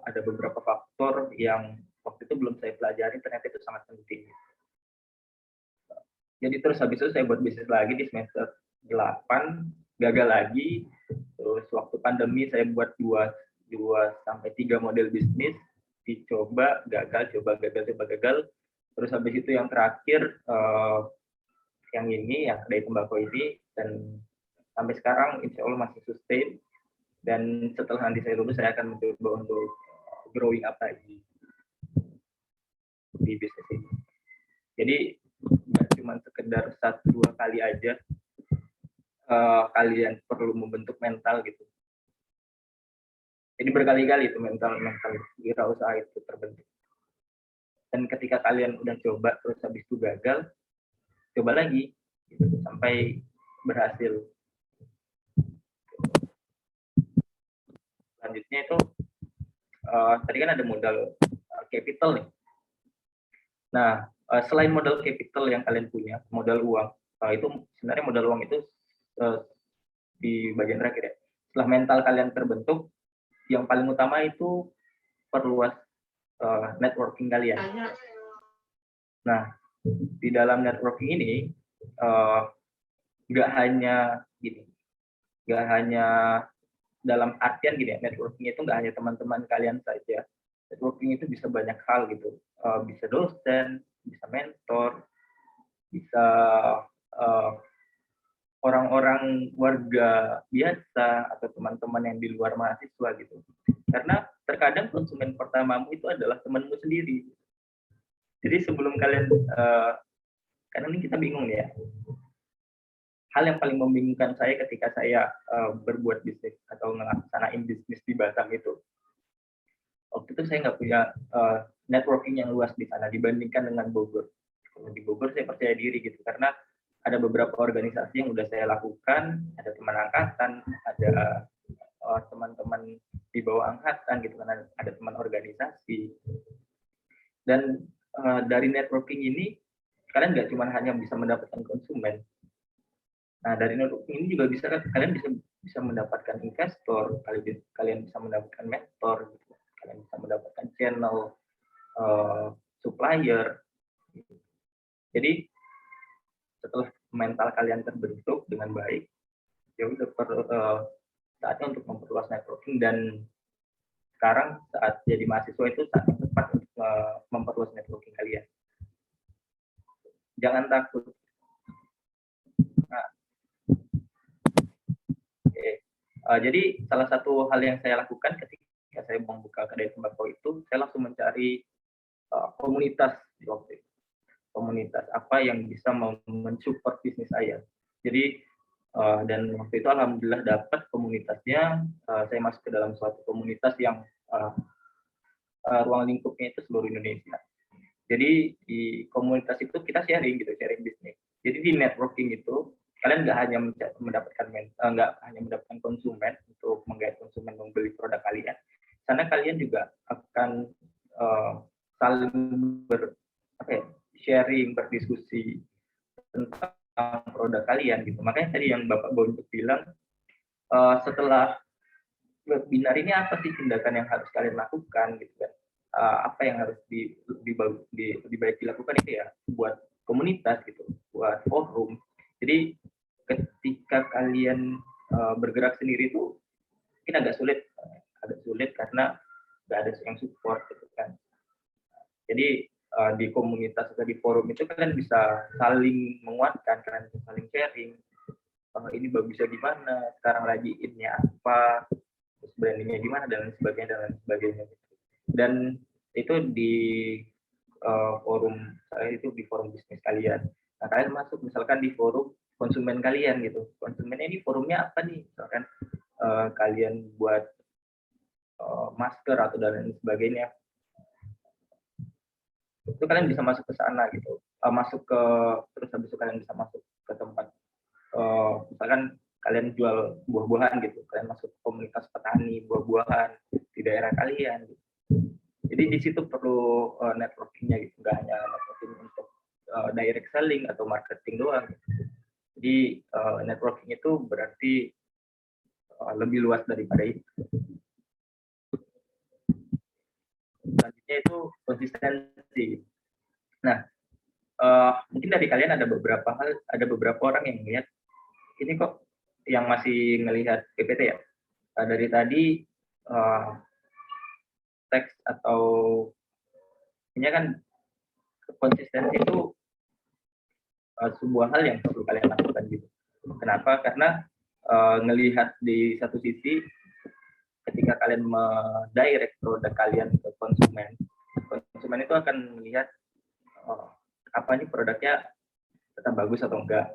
ada beberapa faktor yang waktu itu belum saya pelajari, ternyata itu sangat penting. Jadi terus habis itu saya buat bisnis lagi di semester 8, gagal lagi. Terus waktu pandemi saya buat 2 sampai 3 model bisnis, dicoba, gagal, coba gagal. Terus habis itu yang terakhir yang ini, yang kedai tembakau ini, dan sampai sekarang insya Allah masih sustain. Dan setelah nanti saya lulus, saya akan mencoba untuk growing up lagi di bisnis ini. Jadi nggak cuma sekedar 1-2 kali aja kalian perlu membentuk mental gitu. Jadi berkali-kali itu mental wirausaha itu terbentuk. Dan ketika kalian udah coba terus habis itu gagal, coba lagi gitu, sampai berhasil. Selanjutnya itu tadi kan ada modal capital nih. Nah, selain modal capital yang kalian punya, modal uang, itu sebenarnya modal uang itu di bagian terakhir ya. Setelah mental kalian terbentuk, yang paling utama itu perluas networking kalian. Nah, di dalam networking ini nggak hanya dalam artian gini ya, networking itu nggak hanya teman-teman kalian saja. Networking itu bisa banyak hal gitu, bisa dosen, bisa mentor, bisa orang-orang warga biasa atau teman-teman yang di luar mahasiswa gitu. Karena terkadang konsumen pertamamu itu adalah temanmu sendiri. Jadi sebelum kalian, karena ini kita bingung ya. Hal yang paling membingungkan saya ketika saya berbuat bisnis atau ngelaksanain bisnis di Batam itu, waktu itu saya nggak punya networking yang luas di sana dibandingkan dengan Bogor. Kalau di Bogor saya percaya diri gitu, karena ada beberapa organisasi yang udah saya lakukan, ada teman angkatan, ada teman-teman di bawah angkatan gitu kan, ada teman organisasi. Dan dari networking ini kalian nggak cuma hanya bisa mendapatkan konsumen. Nah, dari networking ini juga kalian bisa mendapatkan investor, kalian bisa mendapatkan mentor, gitu. Kalian bisa mendapatkan channel, supplier. Gitu. Jadi setelah mental kalian terbentuk dengan baik, ya udah saatnya untuk memperluas networking. Dan sekarang saat jadi mahasiswa itu saat yang tepat untuk memperluas networking kalian. Jangan takut. Nah, jadi salah satu hal yang saya lakukan ketika saya membuka kedai tembakau itu, saya langsung mencari komunitas di waktu itu. Komunitas apa yang bisa mensupport bisnis saya. Jadi dan waktu itu alhamdulillah dapat komunitasnya. Saya masuk ke dalam suatu komunitas yang ruang lingkupnya itu seluruh Indonesia. Jadi di komunitas itu kita sharing bisnis. Jadi di networking itu kalian nggak hanya mendapatkan konsumen untuk menggait konsumen membeli produk kalian. Sana kalian juga akan saling sharing, berdiskusi tentang produk kalian gitu. Makanya tadi yang Bapak Bonjuk bilang, setelah webinar ini apa sih tindakan yang harus kalian lakukan gitu kan? Apa yang harus lebih baik dilakukan itu ya buat komunitas gitu, buat forum. Jadi ketika kalian bergerak sendiri itu mungkin agak sulit karena nggak ada yang support gitu kan. Jadi di komunitas atau di forum itu kalian bisa saling menguatkan, kalian bisa saling sharing. Ini bagusnya gimana, sekarang lagi innya apa, terus brandingnya gimana dan sebagainya. Dan itu di forum saya itu di forum bisnis kalian. Nah, kalian masuk misalkan di forum konsumen kalian gitu. Konsumennya ini forumnya apa nih? Misalkan kalian buat masker atau dan lain sebagainya. Itu kalian bisa masuk ke sana gitu. Terus habis itu kalian bisa masuk ke tempat misalkan kalian jual buah-buahan gitu. Kalian masuk ke komunitas petani buah-buahan di daerah kalian gitu. Jadi di situ perlu networking-nya gitu, nggak hanya networking untuk direct selling atau marketing doang. Jadi networking itu berarti lebih luas daripada itu. yaitu konsistensi. Nah, mungkin dari kalian ada beberapa orang yang melihat ini kok yang masih melihat PPT ya. Dari tadi teks atau ini kan konsistensi itu sebuah hal yang perlu kalian lakukan gitu. Kenapa? Karena ngelihat di satu sisi ketika kalian mendirect produk kalian ke konsumen itu akan melihat apa nih produknya tetap bagus atau enggak.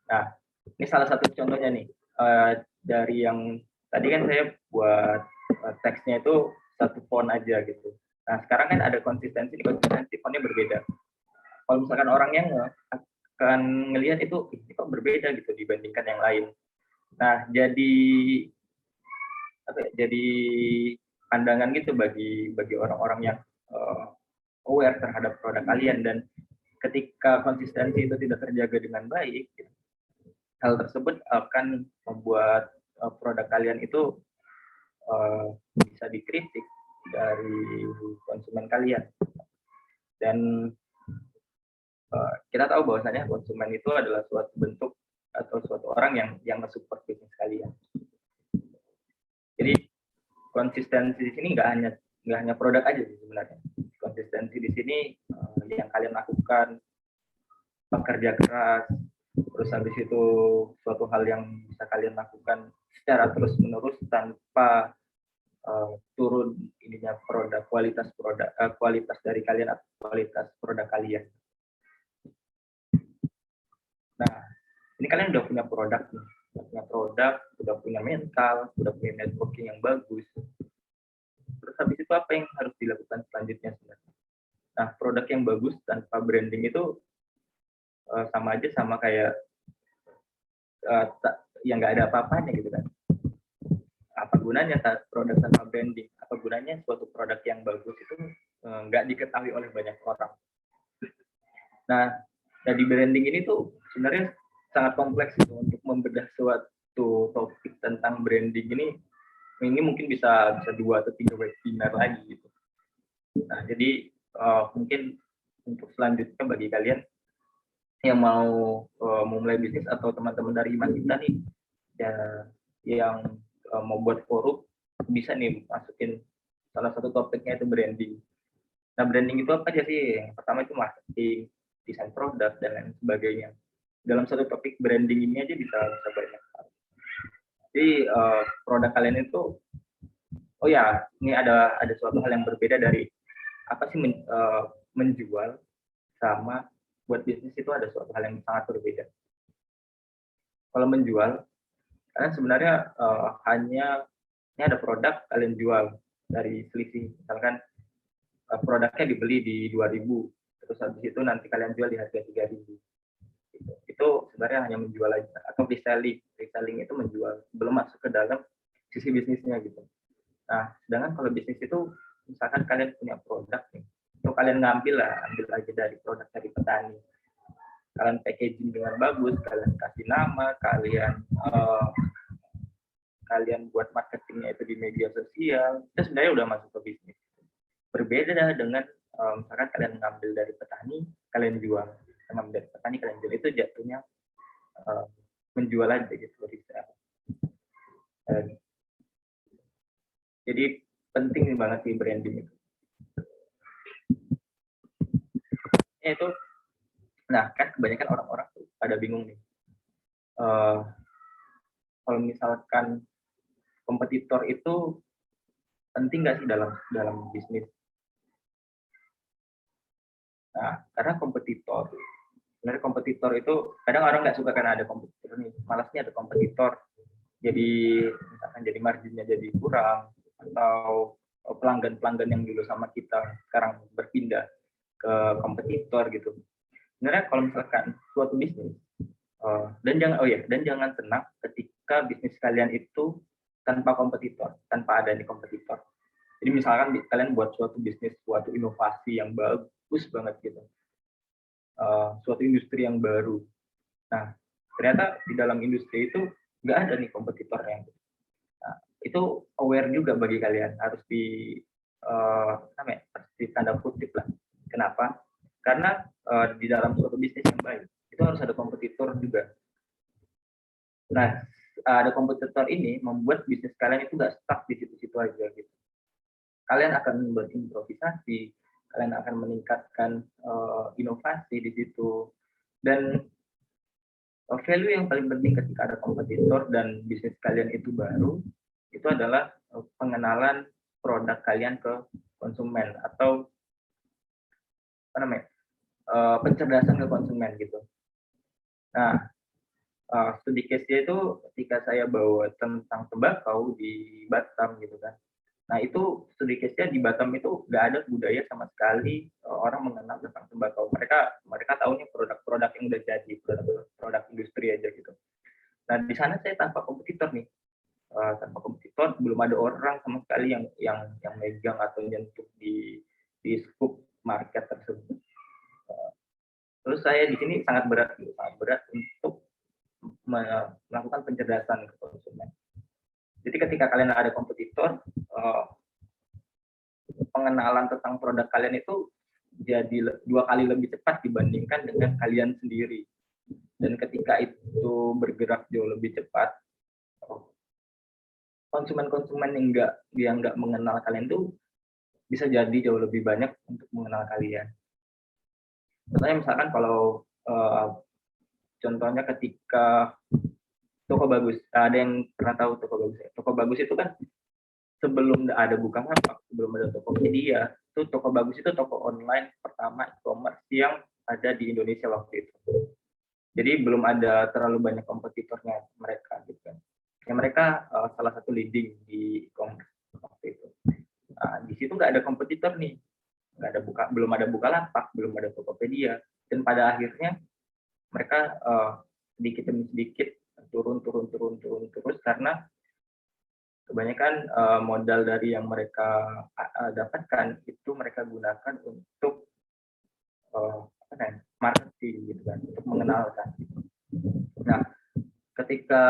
Nah, ini salah satu contohnya nih dari yang tadi kan saya buat teksnya itu satu font aja gitu. Nah, sekarang kan ada konsistensi fontnya berbeda. Kalau misalkan orang yang akan ngelihat itu kok berbeda gitu dibandingkan yang lain. Nah, jadi pandangan gitu bagi orang-orang yang aware terhadap produk kalian, dan ketika konsistensi itu tidak terjaga dengan baik, hal tersebut akan membuat produk kalian itu bisa dikritik dari konsumen kalian. Dan kita tahu bahwasanya konsumen itu adalah suatu bentuk atau suatu orang yang mensupport bisnis kalian. Jadi konsistensi di sini nggak hanya produk aja sih sebenarnya. Konsistensi di sini yang kalian lakukan, bekerja keras, terus habis itu suatu hal yang bisa kalian lakukan secara terus-menerus tanpa turun ininya kualitas dari kalian atau kualitas produk kalian. Nah, ini kalian udah punya produk nih. Udah punya mental, udah punya networking yang bagus. Terus habis itu apa yang harus dilakukan selanjutnya sebenarnya? Nah, produk yang bagus tanpa branding itu sama aja sama kayak yang nggak ada apa-apanya gitu kan. Apa gunanya produk tanpa branding? Apa gunanya suatu produk yang bagus itu nggak diketahui oleh banyak orang? Nah, dari branding ini tuh sebenarnya sangat kompleks gitu. Untuk membedah suatu topik tentang branding ini mungkin bisa 2 atau 3 webinar lagi gitu. Nah, jadi mungkin untuk selanjutnya bagi kalian yang mau memulai bisnis atau teman-teman dari Iman kita nih ya, yang mau buat forum, bisa nih masukin salah satu topiknya itu branding. Nah, branding itu apa aja sih? Yang pertama itu marketing, desain produk, dan lain sebagainya. Dalam satu topik branding ini aja bisa banyak. Jadi produk kalian itu, oh ya, ini ada suatu hal yang berbeda dari apa sih menjual sama buat bisnis itu ada suatu hal yang sangat berbeda. Kalau menjual, kalian sebenarnya hanya ini ada produk kalian jual dari selisih, misalkan produknya dibeli di 2.000, terus habis itu nanti kalian jual di harga 3.000. Itu sebenarnya hanya menjual aja, atau reselling itu menjual, belum masuk ke dalam sisi bisnisnya gitu. Nah, sedangkan kalau bisnis itu misalkan kalian punya produk nih, itu kalian ambil aja dari produk dari petani, kalian packaging dengan bagus, kalian kasih nama, kalian buat marketingnya itu di media sosial, itu sebenarnya udah masuk ke bisnis. Berbeda dengan misalkan kalian ngambil dari petani, kalian jual. Ngambil dari petani, kalian jual. Itu jatuhnya menjual aja gitu. Jadi penting banget sih branding itu. Itu, nah kan kebanyakan orang-orang tuh pada bingung nih. Kalau misalkan kompetitor itu penting nggak sih dalam bisnis? Nah, karena sebenarnya kompetitor itu kadang orang nggak suka karena ada kompetitor nih, malasnya ada kompetitor, jadi misalkan jadi marginnya jadi kurang, atau pelanggan yang dulu sama kita sekarang berpindah ke kompetitor gitu. Sebenarnya kalau misalkan suatu bisnis dan jangan senang ketika bisnis kalian itu tanpa kompetitor, tanpa ada nih kompetitor. Jadi misalkan kalian buat suatu bisnis, suatu inovasi yang bagus banget gitu, suatu industri yang baru. Nah, ternyata di dalam industri itu nggak ada nih kompetitornya. Nah, itu aware juga bagi kalian, harus tanda kutip lah. Kenapa? Karena di dalam suatu bisnis yang baik itu harus ada kompetitor juga. Nah, ada kompetitor ini membuat bisnis kalian itu nggak stuck di situ-situ aja gitu. Kalian akan berimprovisasi, kalian akan meningkatkan inovasi di situ. Dan value yang paling penting ketika ada kompetitor dan bisnis kalian itu baru, itu adalah pengenalan produk kalian ke konsumen atau apa namanya, pencerdasan ke konsumen gitu. Nah, studi case-nya itu ketika saya bawa tentang tembakau di Batam gitu kan. Nah, itu studi case-nya di Batam itu nggak ada budaya sama sekali orang mengenal tentang tembakau. Mereka tahunya produk-produk yang udah jadi, produk industri aja gitu. Nah, di sana saya tanpa kompetitor nih. Tanpa kompetitor, belum ada orang sama sekali yang megang atau nyentuh di scoop market tersebut. Terus saya di sini sangat berat untuk melakukan pencerdasan ke konsumen. Jadi ketika kalian ada kompetitor, pengenalan tentang produk kalian itu jadi 2 kali lebih cepat dibandingkan dengan kalian sendiri. Dan ketika itu bergerak jauh lebih cepat, konsumen-konsumen yang nggak mengenal kalian tuh bisa jadi jauh lebih banyak untuk mengenal kalian. Contohnya misalkan kalau contohnya ketika Toko Bagus, ada yang pernah tahu Toko Bagus ya? Toko Bagus itu kan sebelum ada Bukalapak, sebelum ada Tokopedia, itu Toko Bagus itu toko online pertama e-commerce yang ada di Indonesia waktu itu. Jadi belum ada terlalu banyak kompetitornya mereka gitu kan. Ya mereka salah satu leading di e-commerce waktu itu. Di situ nggak ada kompetitor nih, belum ada Bukalapak, belum ada Tokopedia, dan pada akhirnya mereka sedikit demi sedikit turun terus karena kebanyakan modal dari yang mereka dapatkan itu mereka gunakan untuk marketing gitu kan, untuk mengenalkan. Nah, ketika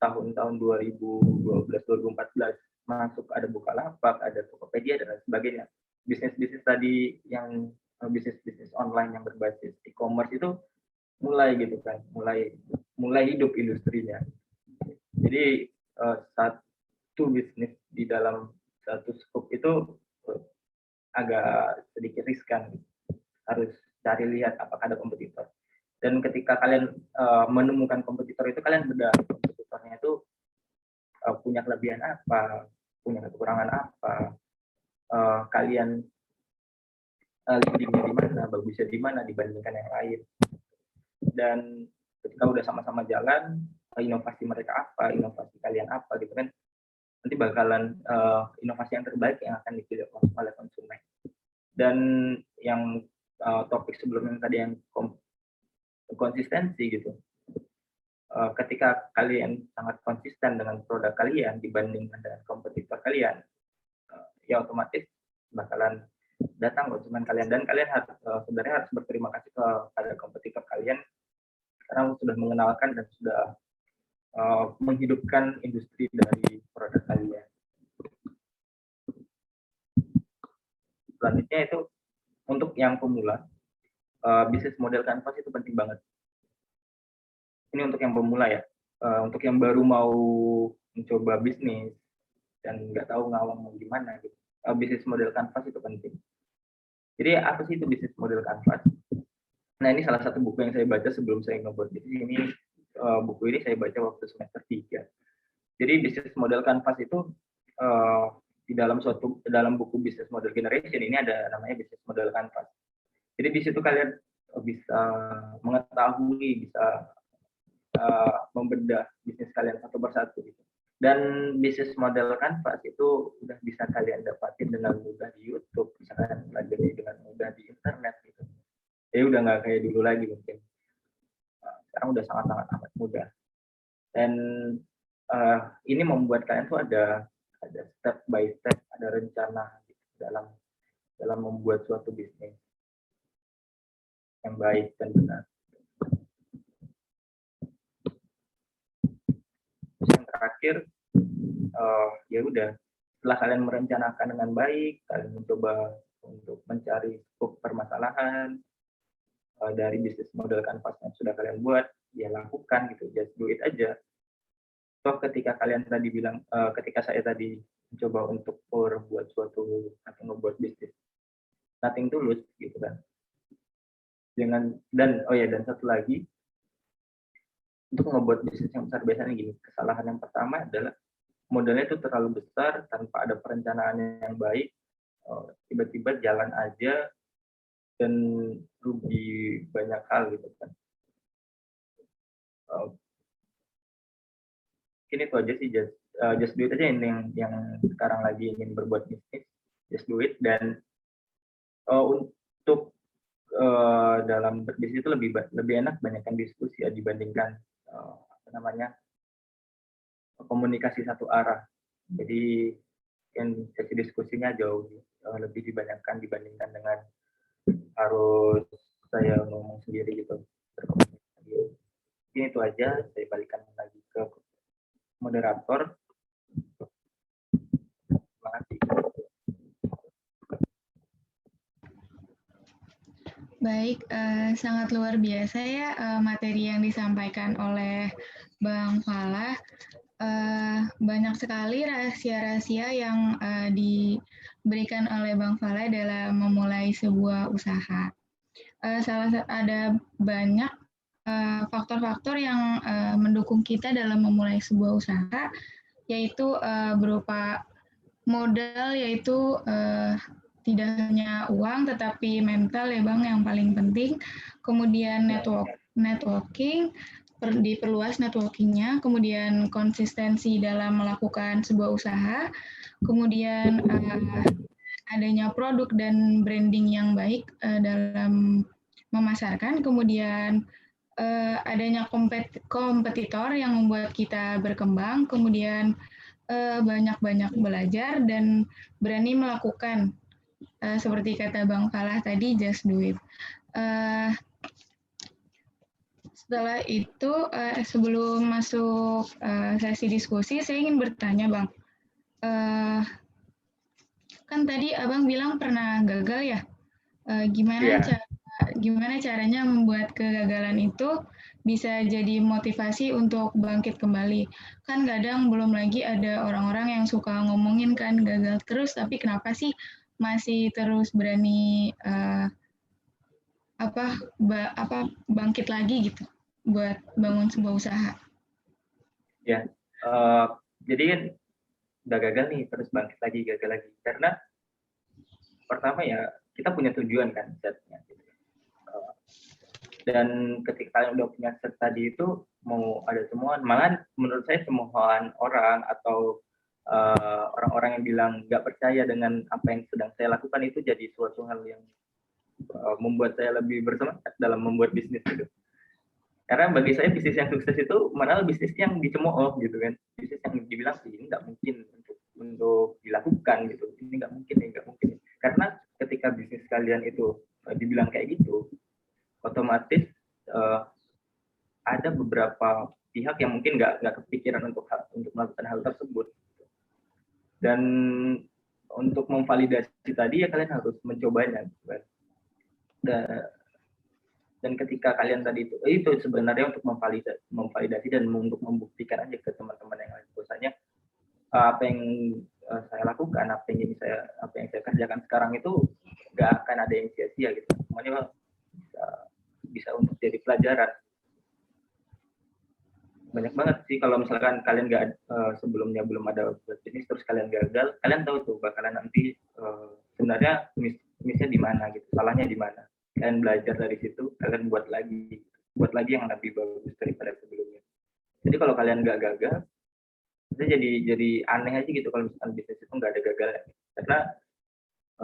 tahun-tahun 2012-2014 masuk ada Bukalapak, ada Tokopedia dan lain sebagainya, bisnis-bisnis tadi yang bisnis-bisnis online yang berbasis e-commerce itu mulai gitu kan, mulai hidup industrinya. Jadi satu bisnis di dalam satu scope itu agak sedikit riskan, harus cari lihat apakah ada kompetitor. Dan ketika kalian menemukan kompetitor itu, kalian bedah kompetitornya itu punya kelebihan apa, punya kekurangan apa, kalian leadingnya di mana, bagusnya di mana dibandingkan yang lain. Dan ketika udah sama-sama jalan, inovasi mereka apa, inovasi kalian apa gitu kan, nanti bakalan inovasi yang terbaik yang akan dipilih oleh konsumen. Dan yang topik sebelumnya tadi yang konsistensi gitu, ketika kalian sangat konsisten dengan produk kalian dibandingkan dengan kompetitor kalian, ya otomatis bakalan datang konsumen kalian, dan kalian sebenarnya harus berterima kasih kepada kompetitor kalian karena sudah mengenalkan dan sudah menghidupkan industri dari produk kalian. Selanjutnya itu untuk yang pemula, bisnis model canvas itu penting banget. Ini untuk yang pemula ya, untuk yang baru mau mencoba bisnis dan nggak tahu ngawang mau gimana gitu. Bisnis model canvas itu penting. Jadi apa sih itu bisnis model canvas? Nah, ini salah satu buku yang saya baca sebelum saya ngebuat bisnis ini. Buku ini saya baca waktu semester 3. Jadi bisnis model canvas itu di dalam buku Business Model Generation ini ada namanya bisnis model canvas. Jadi di situ kalian bisa mengetahui, bisa membedah bisnis kalian satu persatu gitu. Dan bisnis model canvas itu udah bisa kalian dapatin dengan mudah di YouTube, bisa kalian pelajari dengan mudah di internet gitu. Jadi udah nggak kayak dulu lagi mungkin. Sekarang udah sangat-sangat amat mudah. Dan ini membuat kalian tuh ada step by step, ada rencana gitu, dalam membuat suatu bisnis yang baik dan benar. Terus yang terakhir, ya udah, setelah kalian merencanakan dengan baik, kalian mencoba untuk mencari skop permasalahan dari bisnis model kanvas yang sudah kalian buat, ya lakukan gitu, just do it aja. Toh ketika kalian tadi bilang, ketika saya tadi mencoba untuk buat suatu atau ngebuat bisnis, nothing tulus gitu kan. Dan satu lagi, untuk ngebuat bisnis yang besar biasanya gini, kesalahan yang pertama adalah modalnya itu terlalu besar tanpa ada perencanaan yang baik, tiba-tiba jalan aja dan rugi banyak hal gitu kan. Mungkin itu aja sih, just do it aja yang sekarang lagi ingin berbuat bisnis, just do it. Dan untuk dalam berbisnis itu lebih enak banyakkan diskusi ya dibandingkan komunikasi satu arah. Jadi yang sesi diskusinya jauh lebih dibanyakkan dibandingkan dengan harus saya ngomong sendiri gitu. Ini itu aja, saya balikan lagi ke moderator. Terima kasih. Baik, sangat luar biasa ya materi yang disampaikan oleh Bang Falah. Banyak sekali rahasia-rahasia yang diberikan oleh Bang Falah dalam memulai sebuah usaha. Ada banyak faktor-faktor yang mendukung kita dalam memulai sebuah usaha, yaitu berupa modal, yaitu tidak hanya uang tetapi mental ya Bang yang paling penting. Kemudian networking, diperluas networkingnya, kemudian konsistensi dalam melakukan sebuah usaha, kemudian adanya produk dan branding yang baik dalam memasarkan, kemudian adanya kompetitor yang membuat kita berkembang, kemudian banyak-banyak belajar dan berani melakukan seperti kata Bang Falah tadi, just do it. Setelah itu, sebelum masuk sesi diskusi, saya ingin bertanya, Bang. Kan tadi Abang bilang pernah gagal ya? Gimana caranya membuat kegagalan itu bisa jadi motivasi untuk bangkit kembali? Kan kadang belum lagi ada orang-orang yang suka ngomongin kan gagal terus, tapi kenapa sih masih terus berani bangkit lagi gitu buat bangun sebuah usaha? Ya, jadi kan udah gagal nih terus bangkit lagi, gagal lagi, karena pertama ya kita punya tujuan kan setnya gitu. Dan ketika kalian udah punya set tadi itu mau ada temuan, malah menurut saya temuan orang atau orang-orang yang bilang nggak percaya dengan apa yang sedang saya lakukan itu jadi suatu hal yang membuat saya lebih bersemangat dalam membuat bisnis gitu. Karena bagi saya bisnis yang sukses itu malah bisnis yang dicemooh gitu kan, bisnis yang dibilang ini nggak mungkin untuk dilakukan gitu, ini nggak mungkin. Karena ketika bisnis kalian itu dibilang kayak gitu, otomatis ada beberapa pihak yang mungkin nggak kepikiran untuk melakukan hal tersebut. Dan untuk memvalidasi tadi ya kalian harus mencobanya. Dan ketika kalian tadi itu sebenarnya untuk memvalidasi dan untuk membuktikan aja ke teman-teman yang lain bahwasanya apa yang saya lakukan, apa yang saya kerjakan sekarang itu nggak akan ada yang sia-sia gitu. Semuanya bisa untuk jadi pelajaran. Banyak banget sih kalau misalkan kalian nggak sebelumnya belum ada bisnis terus kalian gagal, kalian tahu tuh bakalan nanti sebenarnya misnya di mana gitu, salahnya di mana. Kalian belajar dari situ, kalian buat lagi yang lebih bagus daripada sebelumnya. Jadi kalau kalian nggak gagal, itu jadi aneh aja gitu kalau misalkan bisnis itu nggak ada gagalnya. Karena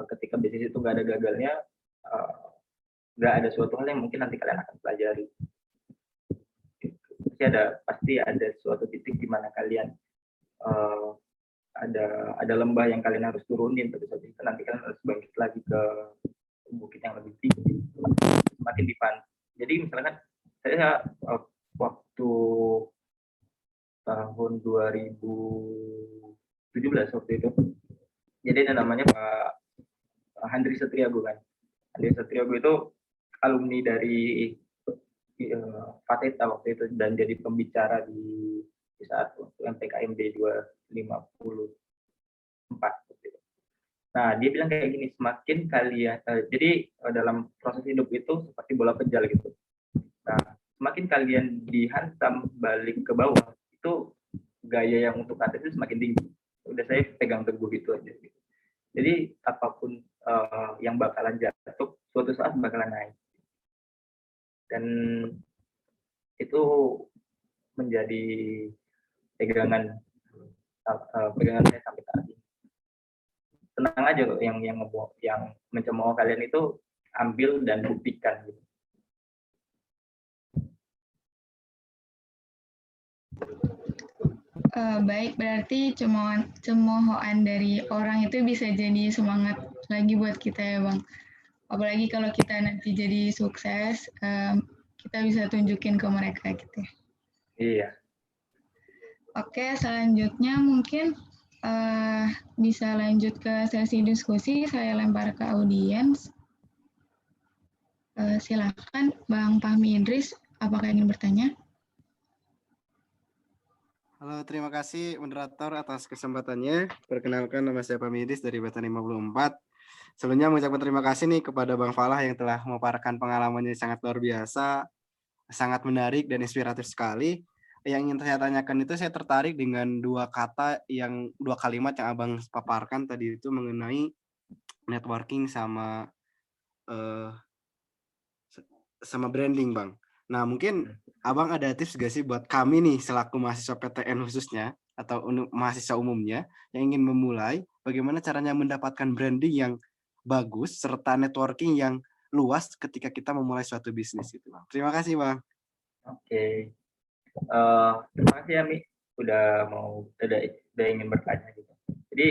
ketika bisnis itu nggak ada gagalnya, nggak ada suatu hal yang mungkin nanti kalian akan pelajari. Pasti ada suatu titik di mana kalian ada lembah yang kalian harus turunin, tapi saat itu nanti kalian harus bangkit lagi ke bukit yang lebih tinggi, semakin dipan. Jadi misalkan saya waktu tahun 2017 waktu itu Jadi ada namanya Pak Handri Setriago kan. Handri Setriago itu alumni dari Fateta waktu itu dan jadi pembicara di saat MPKMD 254. Nah, dia bilang kayak gini, semakin kalian, jadi dalam proses hidup itu seperti bola pejal gitu. Nah, semakin kalian dihantam balik ke bawah, itu gaya yang untuk atas itu semakin tinggi. Udah saya pegang teguh itu aja. Gitu. Jadi apapun yang bakalan jatuh, suatu saat bakalan naik. Dan itu menjadi pegangan saya sampai saat ini. Tenang aja kok, yang mencemooh kalian itu ambil dan buktikan gitu. Baik, berarti cemoohan dari orang itu bisa jadi semangat lagi buat kita ya Bang. Apalagi kalau kita nanti jadi sukses, kita bisa tunjukin ke mereka gitu ya. Iya. Oke, selanjutnya mungkin bisa lanjut ke sesi diskusi. Saya lempar ke audiens. Silakan Bang Fahmi Idris, apakah ingin bertanya? Halo, terima kasih moderator atas kesempatannya. Perkenalkan, nama saya Fahmi Idris dari Batan 54. Sebelumnya mengucapkan terima kasih nih kepada Bang Falah yang telah memaparkan pengalamannya sangat luar biasa, sangat menarik dan inspiratif sekali. Yang ingin saya tanyakan itu, saya tertarik dengan dua kalimat yang Abang paparkan tadi itu mengenai networking sama branding, Bang. Nah, mungkin Abang ada tips gak sih buat kami nih selaku mahasiswa PTN khususnya atau mahasiswa umumnya yang ingin memulai, bagaimana caranya mendapatkan branding yang bagus serta networking yang luas ketika kita memulai suatu bisnis gitu, Bang. Terima kasih, Bang. Oke. Terima kasih ya, Mi, udah ingin bertanya gitu. Jadi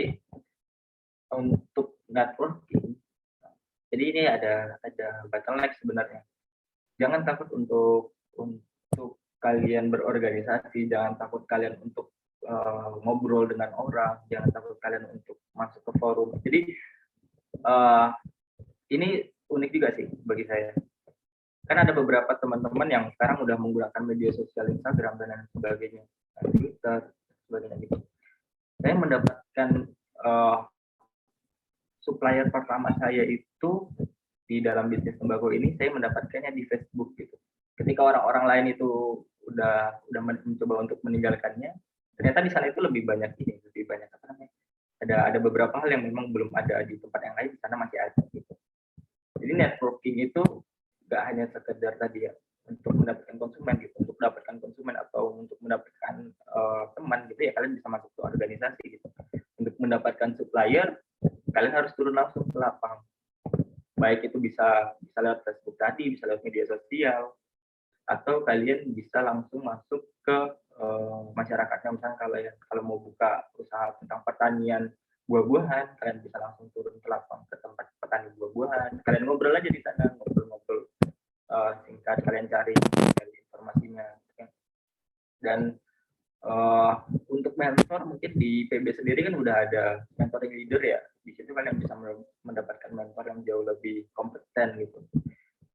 untuk networking, jadi ini ada bottleneck sebenarnya. Jangan takut untuk kalian berorganisasi, jangan takut kalian untuk ngobrol dengan orang, jangan takut kalian untuk masuk ke forum. Jadi ini unik juga sih bagi saya. Kan ada beberapa teman-teman yang sekarang udah menggunakan media sosial Instagram dan lain sebagainya, Twitter, sebagainya gitu. Saya mendapatkan supplier pertama saya itu di dalam bisnis tembakau ini, saya mendapatkannya di Facebook gitu. Ketika orang-orang lain itu udah mencoba untuk meninggalkannya, ternyata di sana itu lebih banyak apa namanya? Ada beberapa hal yang memang belum ada di tempat yang lain, di sana masih ada gitu. Jadi networking itu nggak hanya sekedar tadi ya untuk mendapatkan konsumen gitu, untuk mendapatkan konsumen atau untuk mendapatkan teman gitu ya, kalian bisa masuk ke organisasi gitu. Untuk mendapatkan supplier, kalian harus turun langsung ke lapang. Baik itu bisa lewat Facebook tadi, bisa lewat media sosial, atau kalian bisa langsung masuk ke masyarakatnya. Misalnya kalau mau buka usaha tentang pertanian buah-buahan, kalian bisa langsung turun ke lapang ke tempat petani buah-buahan. Kalian ngobrol aja di sana, ngobrol-ngobrol singkat, kalian cari informasinya. Dan untuk mentor mungkin di PB sendiri kan udah ada mentoring leader ya. Di situ kalian bisa mendapatkan mentor yang jauh lebih kompeten gitu.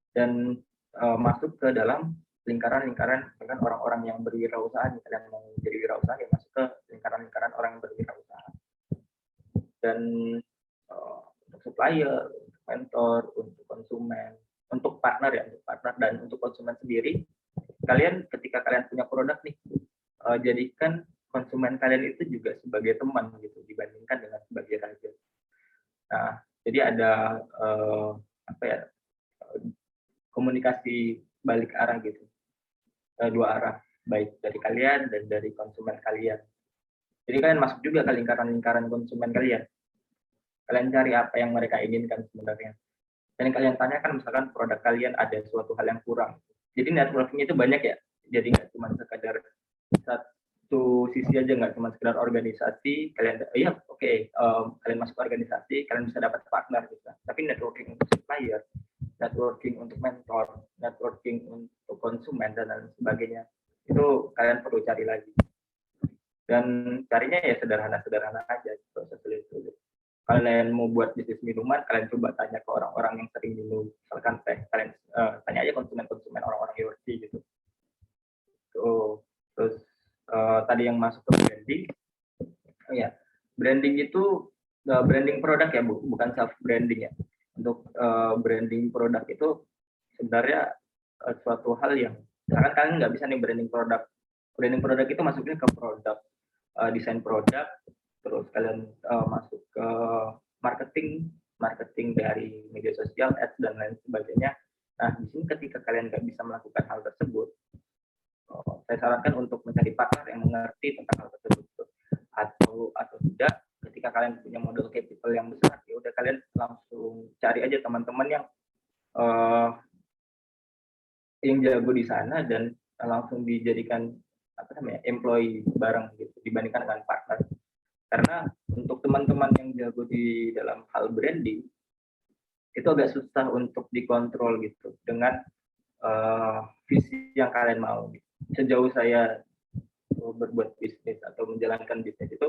Dan masuk ke dalam lingkaran-lingkaran dengan orang-orang yang berwirausaha. Kalian mau jadi wirausaha ya masuk ke lingkaran-lingkaran orang yang berwirausaha. Dan untuk supplier, untuk mentor, untuk konsumen, untuk partner ya, untuk partner dan untuk konsumen sendiri, kalian ketika kalian punya produk nih, jadikan konsumen kalian itu juga sebagai teman gitu dibandingkan dengan sebagai raja. Nah, jadi ada komunikasi balik arah gitu, dua arah, baik dari kalian dan dari konsumen kalian. Jadi kalian masuk juga ke lingkaran-lingkaran konsumen kalian. Kalian cari apa yang mereka inginkan sebenarnya. Dan kalian tanyakan misalkan produk kalian ada suatu hal yang kurang. Jadi networking itu banyak ya. Jadi nggak cuma sekadar satu sisi aja, nggak cuma sekedar organisasi. Kalian kalian masuk organisasi, kalian bisa dapat partner gitu. Tapi networking untuk supplier, networking untuk mentor, networking untuk konsumen dan lain sebagainya, itu kalian perlu cari lagi. Dan carinya ya sederhana-sederhana aja, proses sulit-sulit. kalian mau buat bisnis minuman, kalian coba tanya ke orang-orang yang sering minum, misalkan teh, kalian tanya aja konsumen-konsumen orang-orang Yorkie gitu. Terus tadi yang masuk ke branding, ya branding itu branding produk ya, bukan self branding ya. Untuk branding produk itu sebenarnya suatu hal yang misalkan kalian nggak bisa nih branding produk. Branding produk itu masuknya ke produk, desain produk, terus kalian masuk ke marketing dari media sosial, ads dan lain sebagainya. Nah, di sini ketika kalian nggak bisa melakukan hal tersebut, saya sarankan untuk mencari partner yang mengerti tentang hal tersebut. Atau tidak, ketika kalian punya modal capital yang besar, ya udah kalian langsung cari aja teman-teman yang jago di sana dan langsung dijadikan employee bareng gitu dibandingkan dengan partner. Karena untuk teman-teman yang jago di dalam hal branding itu agak susah untuk dikontrol gitu dengan visi yang kalian mau. Sejauh saya berbuat bisnis atau menjalankan bisnis itu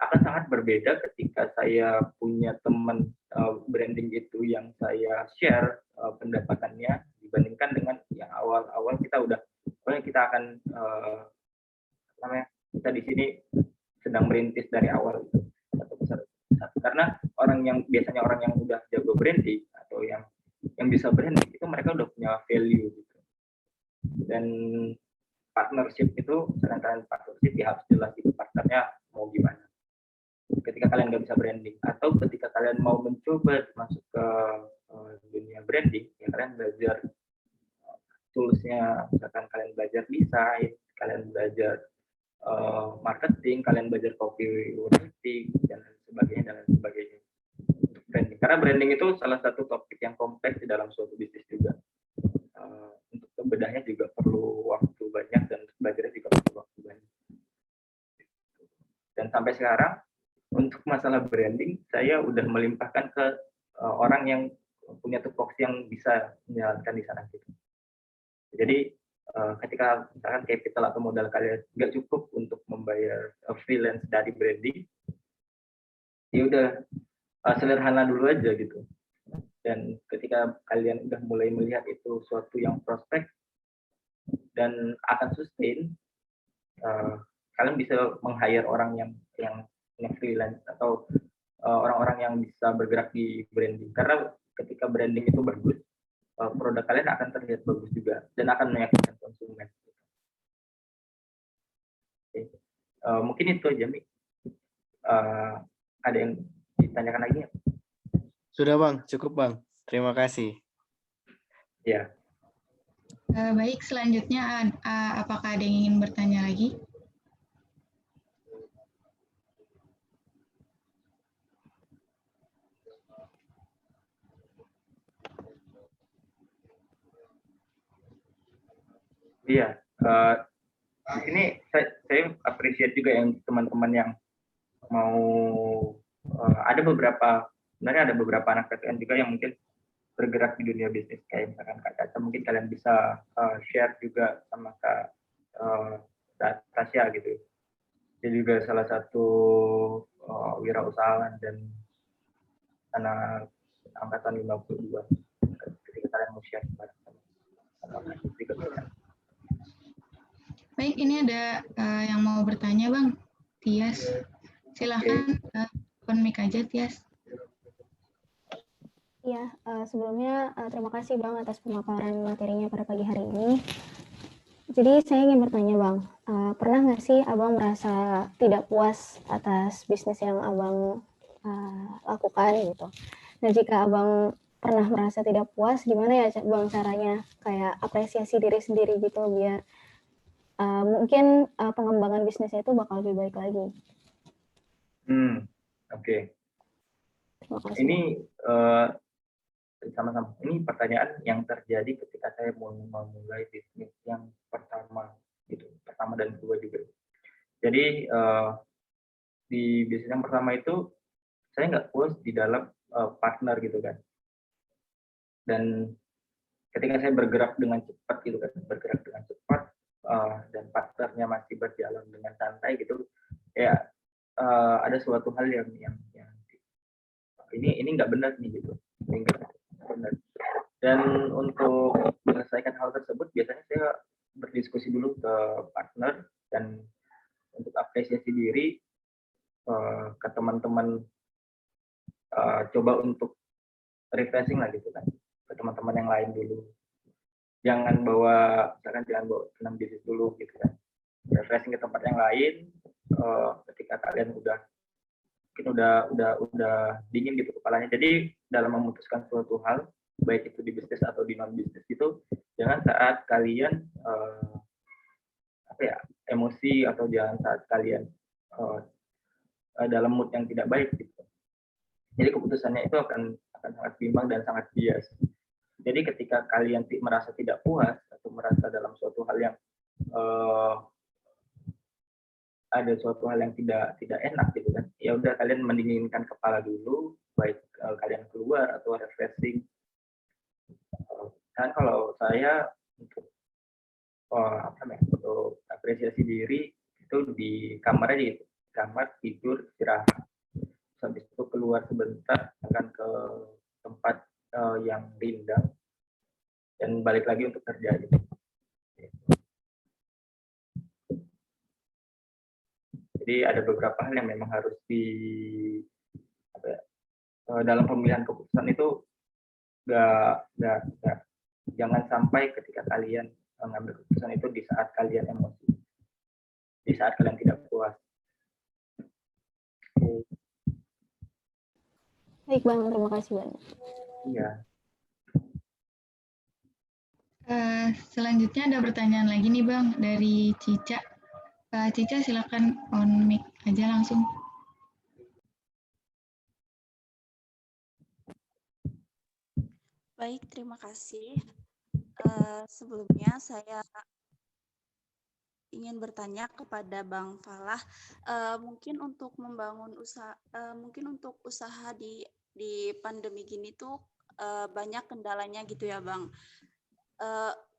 akan sangat berbeda ketika saya punya teman branding itu yang saya share pendapatannya dibandingkan dengan yang awal-awal kita akan kita di sini sedang merintis dari awal gitu. Karena biasanya orang yang udah jago branding atau yang bisa branding itu mereka udah punya value gitu. Dan partnership itu, sedangkan partnership ya harus jelas itu partnernya mau gimana. Ketika kalian nggak bisa branding atau ketika kalian mau mencoba masuk ke dunia branding, ya kalian belajar toolsnya, misalkan kalian belajar desain, kalian belajar marketing, kalian belajar copywriting dan sebagainya. Untuk branding, karena branding itu salah satu topik yang kompleks di dalam suatu bisnis juga. Untuk bedahnya juga perlu waktu banyak dan belajarnya juga perlu waktu banyak. Dan sampai sekarang untuk masalah branding saya udah melimpahkan ke orang yang punya tupoksi yang bisa menjalankan di sana gitu. Jadi ketika misalkan capital atau modal kalian nggak cukup untuk membayar freelance dari branding, ya udah sederhana dulu aja gitu. Dan ketika kalian udah mulai melihat itu suatu yang prospek dan akan sustain, kalian bisa meng-hire orang yang freelance atau orang-orang yang bisa bergerak di branding. Karena ketika branding itu bagus, produk kalian akan terlihat bagus juga dan akan meyakinkan konsumen. Oke. Mungkin itu aja, Mi. Ada yang ditanyakan lagi? Sudah Bang, cukup Bang. Terima kasih. Ya. Baik, selanjutnya apakah ada yang ingin bertanya lagi? Iya, di sini saya appreciate juga yang teman-teman yang mau sebenarnya ada beberapa anak PTN juga yang mungkin bergerak di dunia bisnis kayak misalkan Kak Caca, mungkin kalian bisa share juga sama Kak Tasya gitu. Dia juga salah satu wirausahawan dan anak angkatan 52. Ketika kalian mau share sama juga bisa. Baik, ini ada yang mau bertanya, Bang. Tias, silahkan open mic aja, Tias. Ya, sebelumnya terima kasih Bang atas pemaparan materinya pada pagi hari ini. Jadi saya ingin bertanya Bang, pernah nggak sih Abang merasa tidak puas atas bisnis yang Abang lakukan gitu? Nah jika Abang pernah merasa tidak puas, gimana ya Bang caranya kayak apresiasi diri sendiri gitu biar mungkin pengembangan bisnisnya itu bakal lebih baik lagi. Oke. Terima kasih. Ini sama-sama. Ini pertanyaan yang terjadi ketika saya mau memulai bisnis yang pertama dan kedua juga. Jadi di bisnis yang pertama itu saya nggak puas di dalam partner gitu kan. Dan ketika saya bergerak dengan cepat gitu kan, dan partnernya masih berjalan dengan santai gitu, ya ada suatu hal yang ini nggak benar nih gitu, ini nggak benar. Dan untuk menyelesaikan hal tersebut biasanya saya berdiskusi dulu ke partner, dan untuk apresiasi diri ke teman-teman, coba untuk refreshing lah gitu kan ke teman-teman yang lain dulu. Jangan bawa senam bisnis dulu gitu kan. Refreshing ke tempat yang lain ketika kalian mungkin udah dingin gitu kepalanya. Jadi dalam memutuskan suatu hal, baik itu di bisnis atau di non bisnis itu, jangan saat kalian emosi, atau jangan saat kalian dalam mood yang tidak baik gitu. Jadi keputusannya itu akan sangat bimbang dan sangat bias. Jadi ketika kalian merasa tidak puas atau merasa dalam suatu hal yang ada suatu hal yang tidak enak gitu kan, ya udah kalian mendinginkan kepala dulu, baik kalian keluar atau refreshing. Kan kalau saya untuk untuk apresiasi diri itu di kamar aja gitu, kamar tidur istirahat. Habis itu keluar sebentar, akan ke tempat yang rindang, dan balik lagi untuk kerja gitu. Jadi ada beberapa hal yang memang harus dalam pemilihan keputusan itu jangan sampai ketika kalian mengambil keputusan itu di saat kalian emosi, di saat kalian tidak puas. Baik Bang, terima kasih banyak. Iya. Selanjutnya ada pertanyaan lagi nih Bang dari Cica. Cica silakan on mic aja langsung. Baik, terima kasih. Sebelumnya saya ingin bertanya kepada Bang Falah, mungkin untuk membangun usaha, mungkin untuk usaha di pandemi gini tuh banyak kendalanya gitu ya Bang.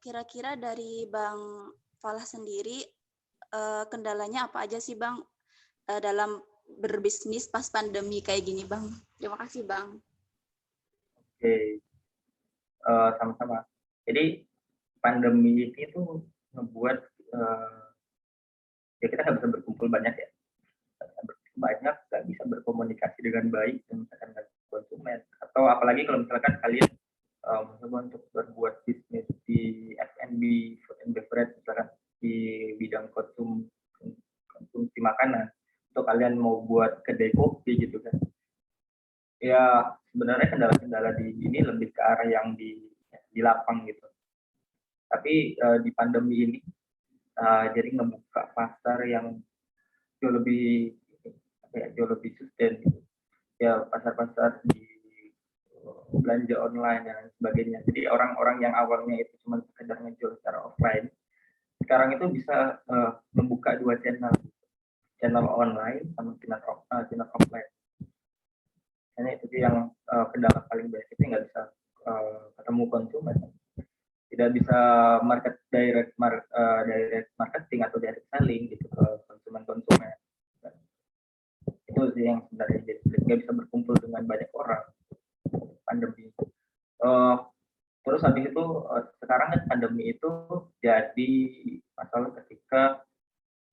Kira-kira dari Bang Falah sendiri, kendalanya apa aja sih Bang dalam berbisnis pas pandemi kayak gini Bang? Terima kasih Bang. Oke, sama-sama. Jadi pandemi ini tuh membuat ya kita nggak bisa berkumpul banyak ya, nggak bisa berkomunikasi dengan baik dengan konsumen, atau apalagi kalau misalkan kalian mencoba untuk berbuat bisnis di F&B, food and beverage, misalkan di bidang konsumsi makanan, atau kalian mau buat kedai kopi gitu kan. Ya sebenarnya kendala-kendala di ini lebih ke arah yang di lapang gitu. Tapi di pandemi ini jadi ngebuka pasar yang jauh lebih sustain gitu. Ya pasar-pasar di belanja online dan sebagainya. Jadi orang-orang yang awalnya itu cuma sekedar ngejual secara offline, sekarang itu bisa membuka dua channel online sama channel offline. Hanya itu yang kendala paling basic, nggak bisa ketemu konsumen, tidak bisa direct marketing atau direct selling gitu ke konsumen. Itu sih yang sebenarnya nggak bisa berkumpul dengan banyak orang pandemi. Terus habis itu sekarang kan pandemi itu jadi masalah ketika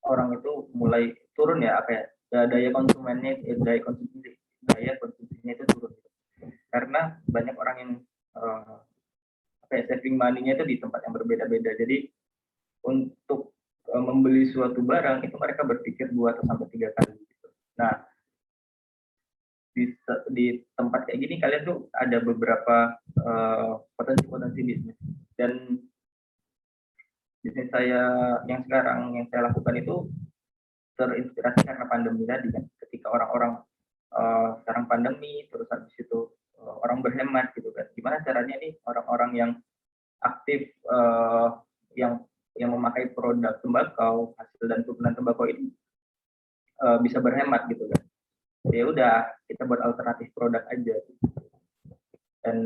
orang itu mulai turun ya daya konsumennya, daya konsumsinya itu turun karena banyak orang yang saving money-nya itu di tempat yang berbeda-beda. Jadi untuk membeli suatu barang itu mereka berpikir 2 sampai 3 kali gitu. Nah, di tempat kayak gini kalian tuh ada beberapa potensi bisnis, dan bisnis saya yang sekarang yang saya lakukan itu terinspirasi karena pandemi tadi kan. Ketika orang-orang sekarang pandemi, terus habis itu orang berhemat gitu kan, gimana caranya nih orang-orang yang aktif yang memakai produk tembakau, hasil dan turunan tembakau ini bisa berhemat gitu kan. Ya udah, kita buat alternatif produk aja. Dan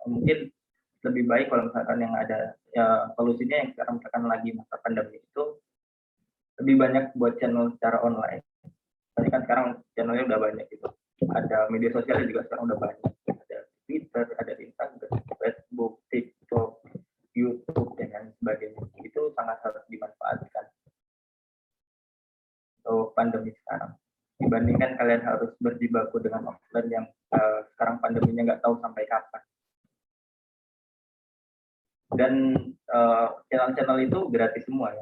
mungkin lebih baik kalau misalkan yang ada ya solusinya yang sekarang misalkan lagi masa pandemi itu lebih banyak buat channel secara online. Karena kan sekarang channelnya udah banyak gitu. ada media sosial juga sekarang udah banyak, ada Twitter, ada Instagram, Facebook, TikTok, YouTube dan lain sebagainya. Itu sangat harus dimanfaatkan untuk pandemi sekarang. Dibandingkan kalian harus berjibaku dengan offline yang sekarang pandeminya nggak tahu sampai kapan. Dan channel-channel itu gratis semua ya,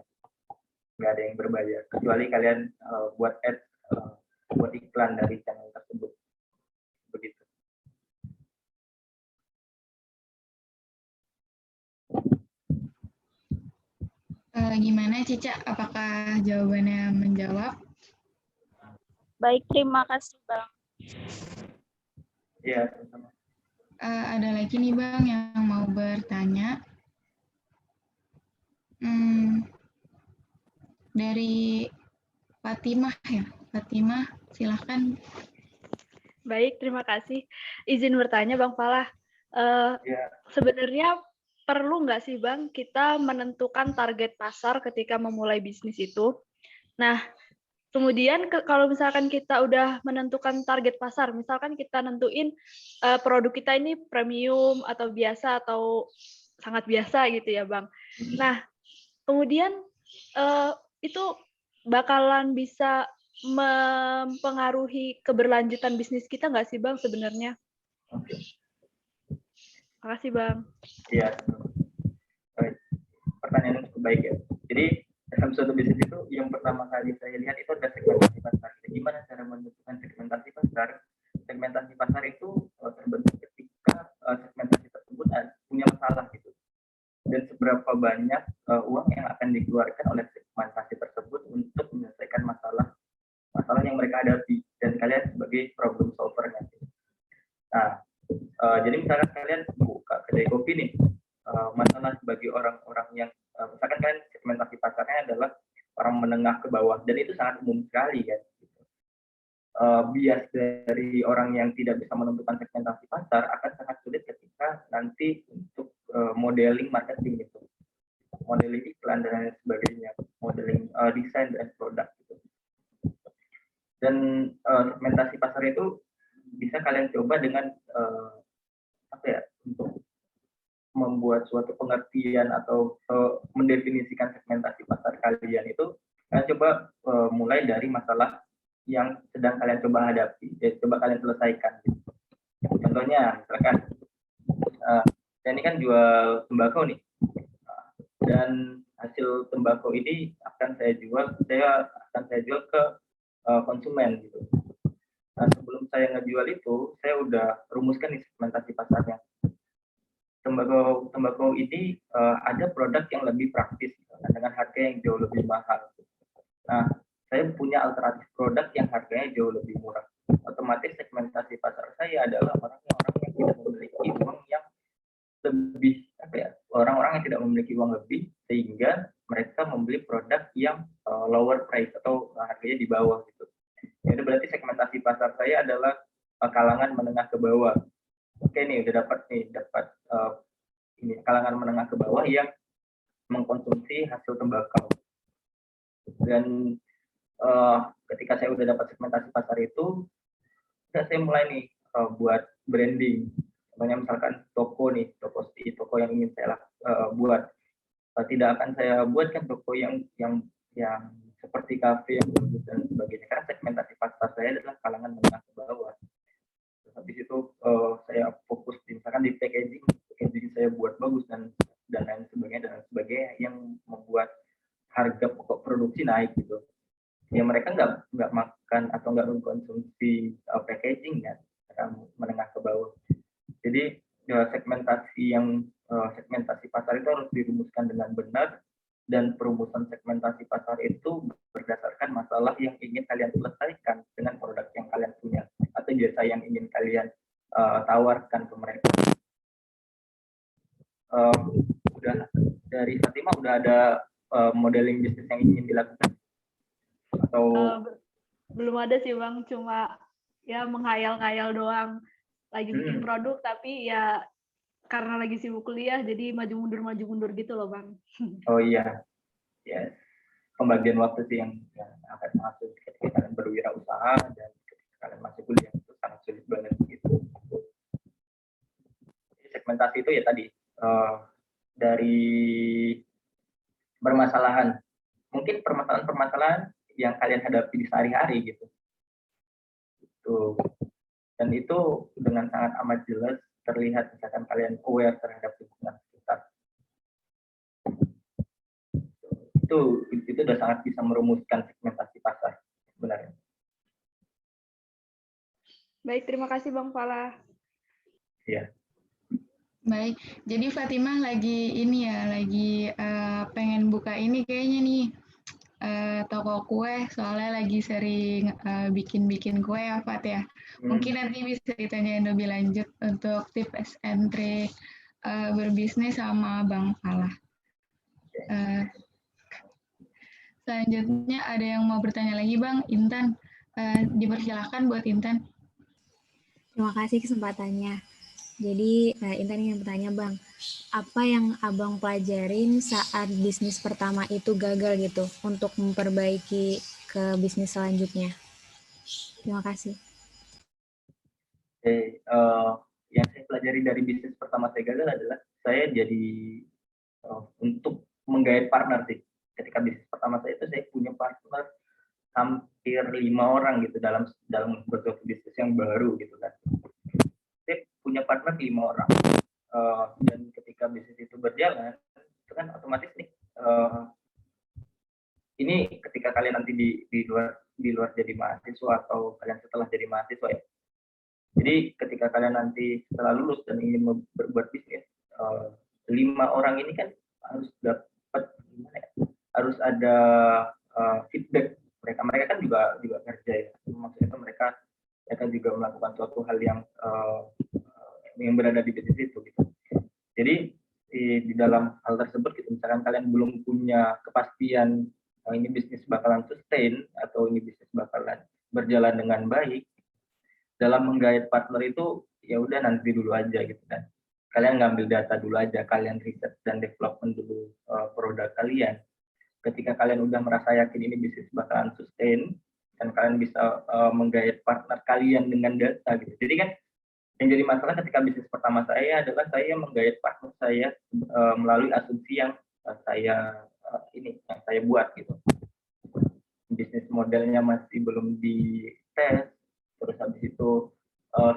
nggak ada yang berbayar kecuali kalian buat ads, buat iklan dari channel tersebut. Begitu. Gimana Cica? Apakah jawabannya menjawab? Baik, terima kasih Bang. Iya, sama-sama. Ada lagi nih Bang yang mau bertanya. Dari Fatimah ya. Fatimah, silahkan. Baik, terima kasih. Izin bertanya Bang Falah. Sebenarnya perlu nggak sih Bang kita menentukan target pasar ketika memulai bisnis itu? Nah, kemudian kalau misalkan kita udah menentukan target pasar, misalkan kita nentuin produk kita ini premium atau biasa atau sangat biasa gitu ya Bang. Nah, kemudian itu bakalan bisa mempengaruhi keberlanjutan bisnis kita nggak sih Bang sebenarnya? Oke. Terima kasih Bang. Iya. Pertanyaan yang cukup baik ya. Jadi dalam suatu bisnis itu yang pertama kali saya lihat itu ada segmentasi pasar. Gimana cara menentukan segmentasi pasar? Segmentasi pasar itu terbentuk ketika segmentasi tersebut punya masalah gitu. Dan seberapa banyak uang yang akan dikeluarkan oleh segmentasi tersebut untuk menyelesaikan masalah yang mereka hadapi dan kalian sebagai problem solver-nya. Nah, jadi misalkan kalian buka kedai kopi nih, masalah bagi orang-orang yang misalkan kalian segmentasi pasarnya adalah orang menengah ke bawah dan itu sangat umum sekali kan. Bias dari orang yang tidak bisa menentukan segmentasi pasar akan sangat sulit ketika nanti untuk modeling marketing itu, modeling iklan dan lain sebagainya, modeling desain dan produk gitu. Dan segmentasi pasar itu bisa kalian coba dengan untuk membuat suatu pengertian atau mendefinisikan segmentasi pasar kalian itu, kalian coba mulai dari masalah yang sedang kalian coba hadapi, coba kalian selesaikan. Contohnya, misalkan saya ini kan jual tembakau nih, dan hasil tembakau ini akan saya jual ke konsumen gitu. Nah, sebelum saya ngejual itu, saya udah rumuskan nih segmentasi pasarnya. Tembakau ini ada produk yang lebih praktis dengan harga yang jauh lebih mahal. Nah, saya punya alternatif produk yang harganya jauh lebih murah. Otomatis segmentasi pasar saya adalah orang-orang yang tidak memiliki uang yang lebih, orang-orang yang tidak memiliki uang lebih, sehingga mereka membeli produk yang lower price atau harganya di bawah gitu. Jadi berarti segmentasi pasar saya adalah kalangan menengah ke bawah. Oke nih, udah dapat ini kalangan menengah ke bawah yang mengkonsumsi hasil tembakau. Dan ketika saya udah dapat segmentasi pasar itu, saya mulai nih buat branding. Contohnya misalkan toko yang ingin saya buat. Tidak akan saya buatkan toko yang seperti kafe yang bagus dan sebagainya, karena segmentasi pasar saya adalah kalangan menengah ke bawah. Habis itu saya fokus misalkan di packaging saya buat bagus dan lain sebagainya yang membuat harga pokok produksi naik gitu. Ya mereka nggak makan atau nggak mengkonsumsi packaging ya, menengah ke bawah. Jadi segmentasi pasar itu harus dirumuskan dengan benar, dan perumusan segmentasi pasar itu berdasarkan masalah yang ingin kalian selesaikan dengan produk yang kalian punya atau jasa yang ingin kalian tawarkan ke mereka. Udah dari Fatimah udah ada modeling bisnis yang ingin dilakukan atau belum ada sih Bang, cuma ya menghayal-khayal doang, lagi bikin produk tapi ya karena lagi sibuk kuliah jadi maju mundur gitu loh Bang. Oh iya, ya pembagian waktu sih yang akan sangat sulit ketika kalian berwirausaha dan ketika kalian masih kuliah itu sangat itu ya tadi dari permasalahan, mungkin permasalahan-permasalahan yang kalian hadapi di sehari-hari gitu. Dan itu dengan sangat amat jelas terlihat misalkan kalian aware terhadap lingkungan sekitar. Itu udah sangat bisa merumuskan segmentasi pasar sebenarnya. Baik, terima kasih Bang Falah. Iya. Baik, jadi Fatimah lagi ini ya, lagi pengen buka ini kayaknya nih, toko kue, soalnya lagi sering bikin-bikin kue ya Fat ya. Mungkin nanti bisa ditanyain lebih lanjut untuk tips and trick berbisnis sama Bang Falah. Selanjutnya ada yang mau bertanya lagi Bang, Intan. Dipersilahkan buat Intan. Terima kasih kesempatannya. Jadi Intan ingin bertanya Bang, apa yang Abang pelajarin saat bisnis pertama itu gagal gitu untuk memperbaiki ke bisnis selanjutnya? Terima kasih. Yang saya pelajari dari bisnis pertama saya gagal adalah saya jadi untuk menggait partner sih. Ketika bisnis pertama saya itu saya punya partner hampir 5 orang gitu dalam suatu bisnis yang baru gitu kan. Saya punya partner 5 orang. Dan ketika bisnis itu berjalan, itu kan otomatis nih ini ketika kalian nanti di luar jadi mahasiswa atau kalian setelah jadi mahasiswa ya. Jadi ketika kalian nanti setelah lulus dan ingin berbuat bisnis, 5 orang ini kan harus dapat harus ada feedback mereka kan juga kerja ya, maksudnya mereka juga melakukan suatu hal yang berada di bisnis itu gitu. Jadi di dalam hal tersebut gitu, misalkan kalian belum punya kepastian ini bisnis bakalan sustain atau ini bisnis bakalan berjalan dengan baik, dalam menggait partner itu ya udah nanti dulu aja gitu kan. Kalian ngambil data dulu aja, kalian riset dan development dulu produk kalian. Ketika kalian udah merasa yakin ini bisnis bakalan sustain dan kalian bisa menggait partner kalian dengan data gitu. Jadi kan yang jadi masalah ketika bisnis pertama saya adalah saya menggait partner saya melalui asumsi yang saya buat gitu. Bisnis modelnya masih belum dites, terus habis itu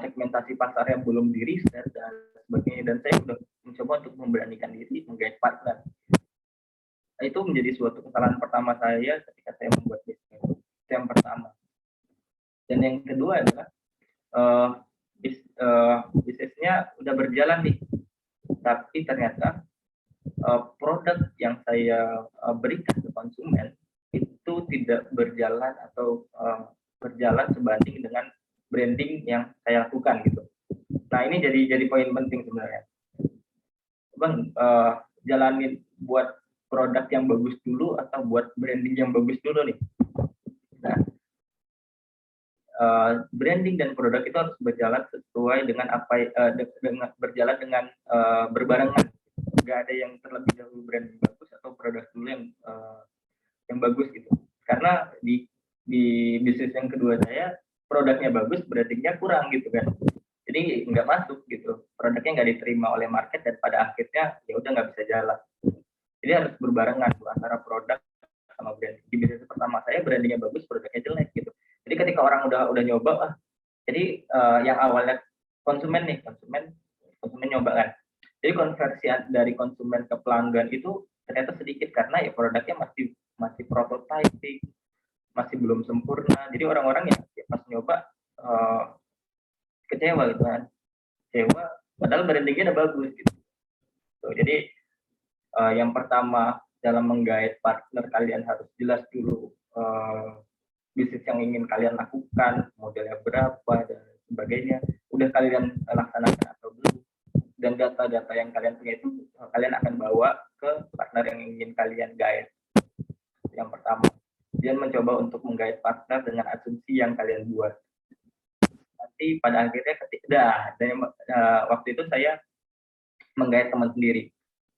segmentasi pasar yang belum diriset dan sebagainya, dan saya sudah mencoba untuk memberanikan diri menggait partner. Itu menjadi suatu kesalahan pertama saya ketika saya membuat bisnis. Itu yang pertama. Dan yang kedua adalah bisnisnya udah berjalan nih, tapi ternyata produk yang saya berikan ke konsumen itu tidak berjalan atau berjalan sebanding dengan branding yang saya lakukan gitu. Nah ini jadi poin penting sebenarnya. Bang, jalanin buat produk yang bagus dulu atau buat branding yang bagus dulu nih. Nah, branding dan produk itu harus berjalan sesuai dengan berjalan dengan berbarengan. Nggak ada yang terlebih dahulu branding bagus atau produk dulu yang bagus gitu. Karena di bisnis yang kedua saya produknya bagus, brandingnya kurang gitu kan. Jadi nggak masuk gitu. Produknya nggak diterima oleh market dan pada akhirnya ya udah nggak bisa jalan. Jadi harus berbarengan tuh antara produk sama branding. Di bisnis pertama saya brandingnya bagus, produknya jelek gitu. Jadi ketika orang udah nyoba, jadi yang awalnya konsumen nyoba kan. Jadi konversi dari konsumen ke pelanggan itu ternyata sedikit karena ya produknya masih prototyping, masih belum sempurna. Jadi orang-orang ya pas nyoba kecewa gitu kan. Kecewa padahal brandingnya udah bagus gitu. Jadi yang pertama dalam menggait partner kalian harus jelas dulu bisnis yang ingin kalian lakukan, modelnya berapa dan sebagainya, udah kalian laksanakan atau belum, dan data-data yang kalian punya itu kalian akan bawa ke partner yang ingin kalian gait. Yang pertama, dan mencoba untuk menggait partner dengan asumsi yang kalian buat. Nanti pada akhirnya waktu itu saya menggait teman sendiri.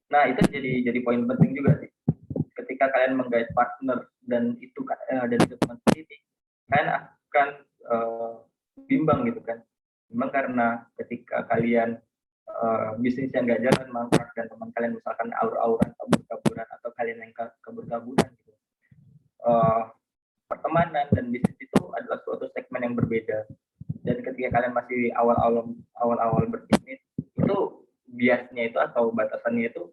Nah itu jadi poin penting juga sih. Ketika kalian menggait partner dan itu teman sendiri, kalian akan bimbang gitu kan. Bimbang karena ketika kalian bisnis yang nggak jalan mangkrak dan teman kalian misalkan aur-auran kabur-kaburan atau kalian yang kabur-kaburan gitu. Pertemanan dan bisnis itu adalah suatu segmen yang berbeda, dan ketika kalian masih awal-awal berbisnis itu biasnya itu atau batasannya itu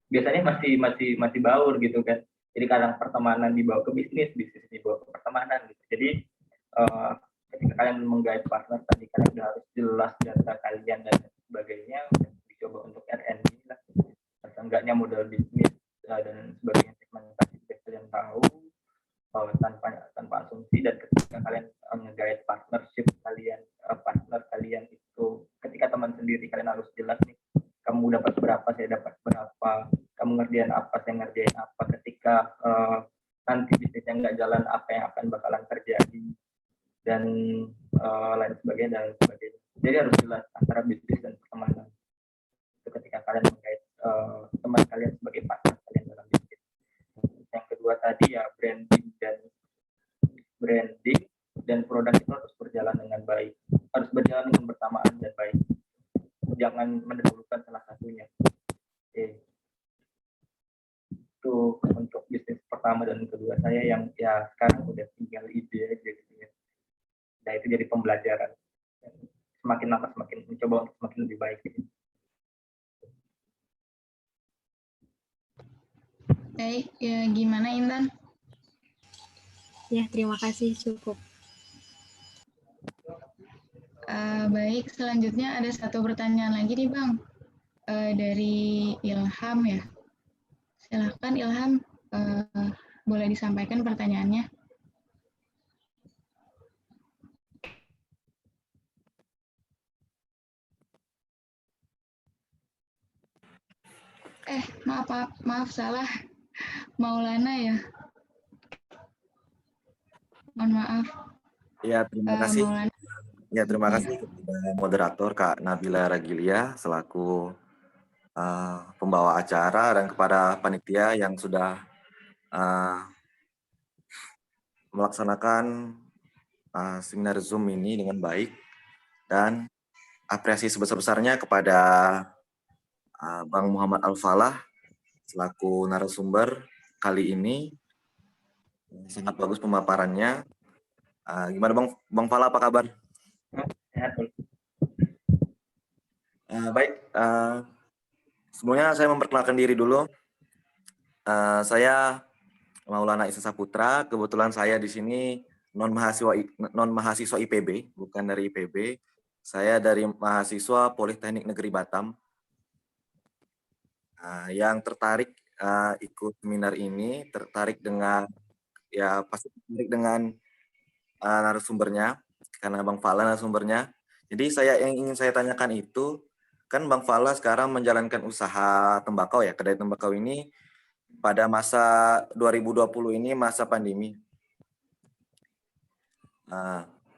biasanya masih baur gitu kan. Jadi kadang pertemanan dibawa ke bisnis dibawa ke pertemanan gitu. Jadi ketika kalian menggait partner tadi kalian udah harus jelas data kalian dan sebagainya, dicoba untuk R&D lah, seenggaknya modal bisnis dan sebagainya segmentasi sudah kalian tahu tanpa asumsi. Dan ketika kalian menggait partner kalian itu ketika teman sendiri kalian harus jelas nih, kamu dapat berapa, saya dapat berapa, kamu ngerjain apa, saya ngerjain apa. Ketika nanti bisnisnya nggak jalan, apa yang akan bakalan terjadi dan lain sebagainya. Jadi harus jelas antara bisnis dan pertemanan. Itu ketika kalian menggait teman kalian sebagai partner kalian dalam bisnis. Yang kedua tadi ya branding dan produk itu harus berjalan dengan baik, harus berjalan dengan bersamaan dan baik. Jangan mendahulukan salah satunya. Oke. Itu untuk bisnis pertama dan kedua saya yang ya sekarang udah tinggal ide aja gitu ya. Nah itu jadi pembelajaran. Semakin lama semakin mencoba untuk semakin lebih baik. Gitu. Baik, ya, gimana Intan? Ya, terima kasih, cukup. Baik, selanjutnya ada satu pertanyaan lagi nih Bang, dari Ilham ya. Silahkan Ilham, boleh disampaikan pertanyaannya. Maaf salah. Maulana ya. Mohon maaf. Ya, terima kasih. Maulana. Ya, terima kasih kepada moderator Kak Nabila Ragilia selaku pembawa acara dan kepada panitia yang sudah melaksanakan seminar Zoom ini dengan baik, dan apresiasi sebesar-besarnya kepada Bang Muhammad Al-Falah selaku narasumber kali ini. Sangat bagus pemaparannya. Gimana Bang Falah, apa kabar? Baik, sebelumnya saya memperkenalkan diri dulu. Saya Maulana Isa Saputra. Kebetulan saya di sini non mahasiswa IPB, bukan dari IPB. Saya dari mahasiswa Politeknik Negeri Batam. Yang tertarik ikut seminar ini, tertarik dengan narasumbernya, karena Bang Falah narasumbernya. Jadi yang ingin saya tanyakan itu, kan Bang Falah sekarang menjalankan usaha tembakau ya, kedai tembakau ini pada masa 2020 ini, masa pandemi.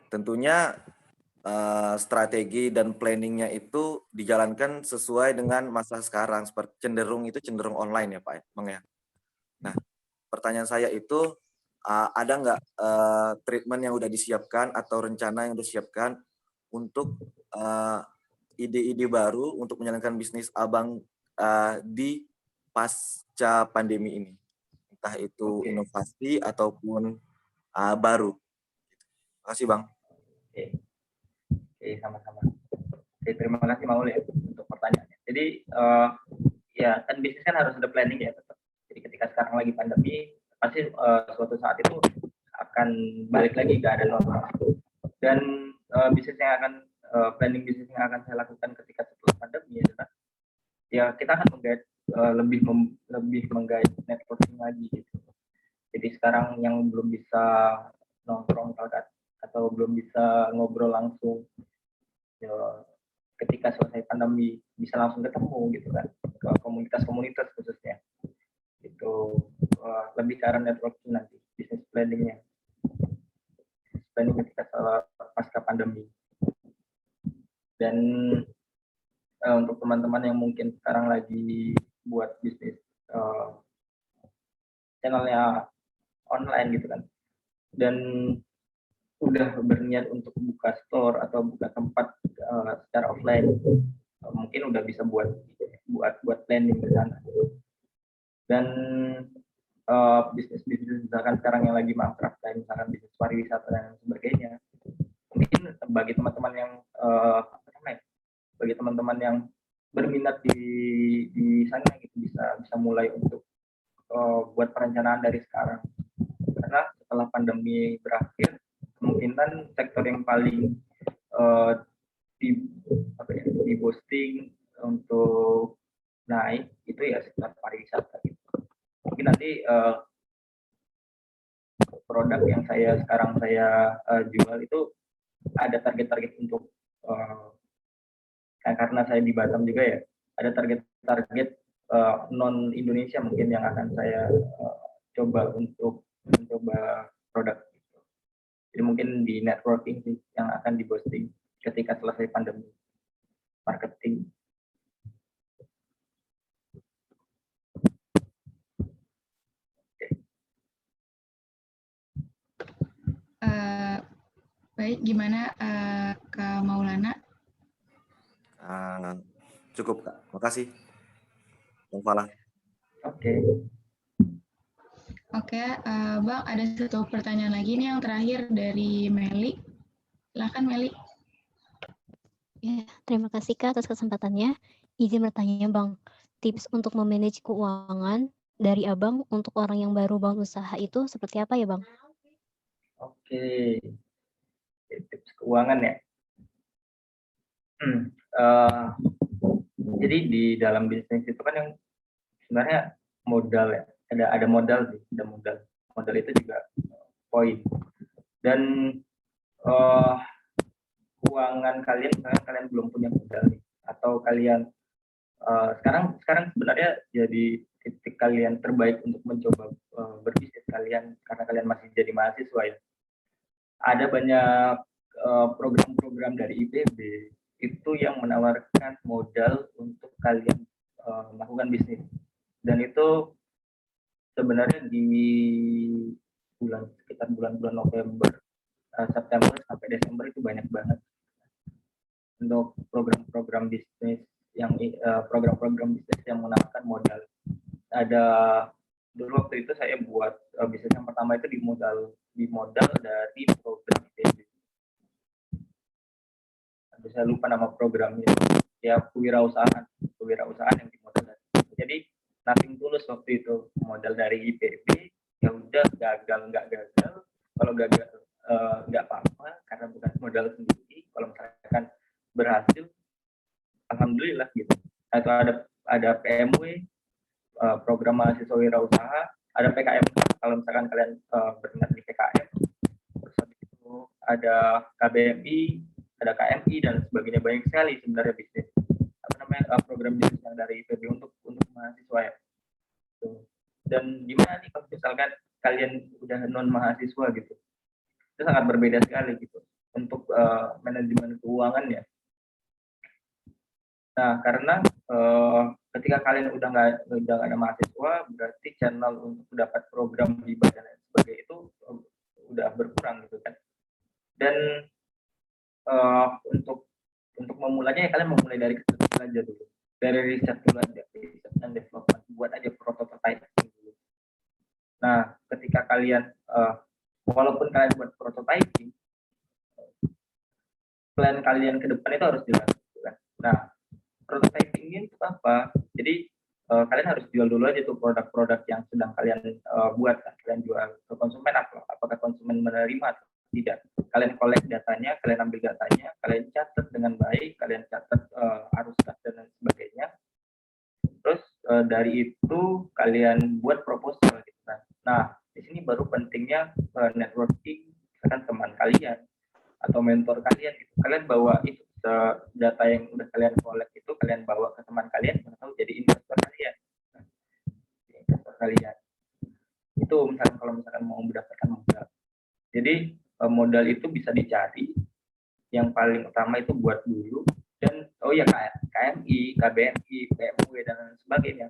Tentunya strategi dan planningnya itu dijalankan sesuai dengan masa sekarang, seperti cenderung online ya Pak Bang ya. Nah, pertanyaan saya itu, ada nggak treatment yang udah disiapkan atau rencana yang udah disiapkan untuk ide-ide baru untuk menjalankan bisnis Abang di pasca pandemi ini, entah itu inovasi ataupun baru. Terima kasih Bang. Oke, sama-sama. Oke, terima kasih Maul ya untuk pertanyaannya. Jadi ya kan bisnis kan harus ada planning ya tetap. Jadi ketika sekarang lagi pandemi, pasti suatu saat itu akan balik lagi ke ada normal. Dan bisnis yang akan planning bisnis yang akan saya lakukan ketika setelah pandemi adalah ya kita akan menggait lebih menggait networking lagi gitu. Jadi sekarang yang belum bisa nongkrong atau belum bisa ngobrol langsung, ya, ketika selesai pandemi bisa langsung ketemu gitu kan, ke komunitas-komunitas khususnya. Itu lebih cara networking nanti, bisnis planningnya. Planning ketika pasca pandemi. Dan untuk teman-teman yang mungkin sekarang lagi buat bisnis channelnya online gitu kan, dan udah berniat untuk buka store atau buka tempat secara offline, mungkin udah bisa buat planning ke sana. Dan bisnis misalkan sekarang yang lagi mangkrak, kayak misalkan bisnis pariwisata dan sebagainya, mungkin bagi teman-teman yang berminat di sana gitu bisa mulai untuk buat perencanaan dari sekarang, karena setelah pandemi berakhir kemungkinan sektor yang paling di boosting untuk naik itu ya sektor pariwisata gitu. Mungkin nanti produk yang sekarang saya jual itu ada target-target untuk karena saya di Batam juga ya, ada target-target non Indonesia mungkin yang akan saya coba untuk mencoba produk itu. Jadi mungkin di networking sih yang akan di boosting ketika selesai pandemi, marketing. Baik, gimana Kak Maulana? Cukup Kak, makasih Bang Falah. Oke, Bang, ada satu pertanyaan lagi nih yang terakhir dari Meli. Silakan Meli. Ya, terima kasih Kak atas kesempatannya. Izin bertanya Bang, tips untuk memanage keuangan dari Abang untuk orang yang baru bangun usaha itu seperti apa ya Bang? Oke, tips keuangan ya. Jadi di dalam bisnis itu kan yang sebenarnya modal ya, ada modal sih, ada modal. Modal itu juga poin. Dan keuangan kalian, misalnya kalian belum punya modal nih, atau kalian sekarang sebenarnya jadi titik kalian terbaik untuk mencoba berbisnis kalian karena kalian masih jadi mahasiswa ya. Ada banyak program-program dari IPB itu yang menawarkan modal untuk kalian melakukan bisnis, dan itu sebenarnya di sekitar bulan-bulan November, September sampai Desember itu banyak banget untuk program-program bisnis yang menawarkan modal. Ada dulu waktu itu saya buat bisnis yang pertama itu di modal dari program IPB. Saya lupa nama programnya, ya kewirausahaan yang dimodal. Jadi nothing tulus waktu itu, modal dari IPB, ya udah gagal nggak gagal, kalau gagal nggak apa-apa karena bukan modal sendiri, kalau misalkan berhasil alhamdulillah gitu. Nah, itu ada PMW, program mahasiswa wirausaha, ada PKM kalau misalkan kalian berminat di PKM, terus habis itu ada KBMI, ada KMI dan sebagainya, banyak sekali sebenarnya bisnis program bisnis yang dari IPB untuk mahasiswa ya. Dan gimana nih kalau misalkan kalian udah non mahasiswa gitu, itu sangat berbeda sekali gitu untuk manajemen keuangan ya. Nah, karena ketika kalian udah nggak ada mahasiswa, berarti channel untuk mendapat program hibah dan lain sebagainya itu udah berkurang gitu kan. Dan untuk memulainya ya kalian memulai dari kecil aja dulu, dari riset dulu aja, riset dan development, buat aja prototype dulu. Nah, ketika kalian walaupun kalian buat prototyping, plan kalian ke depan itu harus jelas gitu kan. Nah, prototyping itu apa? Jadi kalian harus jual dulu aja tuh produk-produk yang sedang kalian buat, kan? Kalian jual ke konsumen, apakah konsumen menerima atau tidak. Kalian collect datanya, kalian ambil datanya, kalian catat dengan baik, kalian catat arus kas dan sebagainya. Terus dari itu kalian buat proposal gitu kan. Nah, di sini baru pentingnya networking, misalkan teman kalian atau mentor kalian gitu. Kalian bawa itu data yang udah kalian collect itu kalian bawa ke teman kalian atau jadi investor kalian. Itu misalkan kalau misalkan mau mendapatkan modal. Jadi modal itu bisa dicari, yang paling utama itu buat dulu, dan KMI, KBMI, PMW dan sebagainya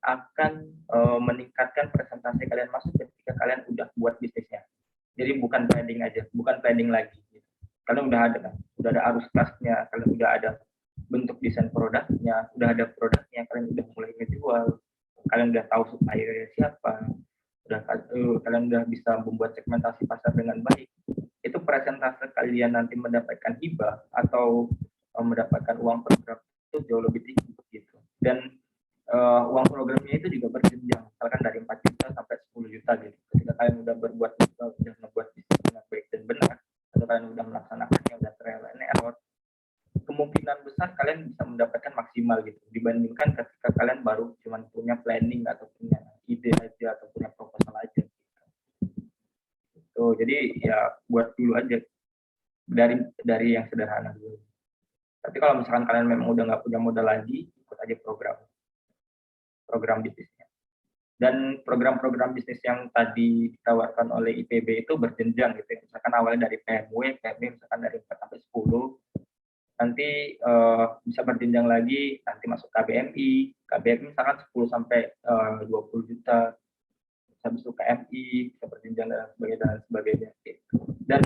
akan meningkatkan presentasi kalian masuk ketika kalian udah buat bisnisnya. Jadi bukan planning aja, bukan planning lagi. Kalian udah ada kan, udah ada arus kasnya, kalian udah ada bentuk desain produknya, udah ada produknya, kalian udah mulai ngejual, kalian udah tahu suppliernya siapa, kalian udah bisa membuat segmentasi pasar dengan baik. Itu persentase kalian nanti mendapatkan hibah atau mendapatkan uang program itu jauh lebih tinggi gitu. Dan uang programnya itu juga berjenjang, misalkan dari 4 juta sampai 10 juta gitu. Ketika kalian udah membuat bisnis dengan baik dan benar, atau kalian udah melaksanakannya, udah trial and error, kemungkinan besar kalian bisa mendapatkan maksimal gitu, dibandingkan ketika kalian baru cuma punya planning atau punya ide aja atau punya proposal aja. Gitu. Jadi ya buat dulu aja dari yang sederhana dulu. Tapi kalau misalkan kalian memang udah nggak punya modal lagi, ikut aja program bisnisnya. Dan program-program bisnis yang tadi ditawarkan oleh IPB itu berjenjang gitu. Misalkan awalnya dari PMW misalkan dari 4 sampai 10, nanti bisa berjenjang lagi, nanti masuk KBMI misalkan 10 sampai 20 juta, bisa masuk KMI, bisa berjenjang dan sebagainya. Dan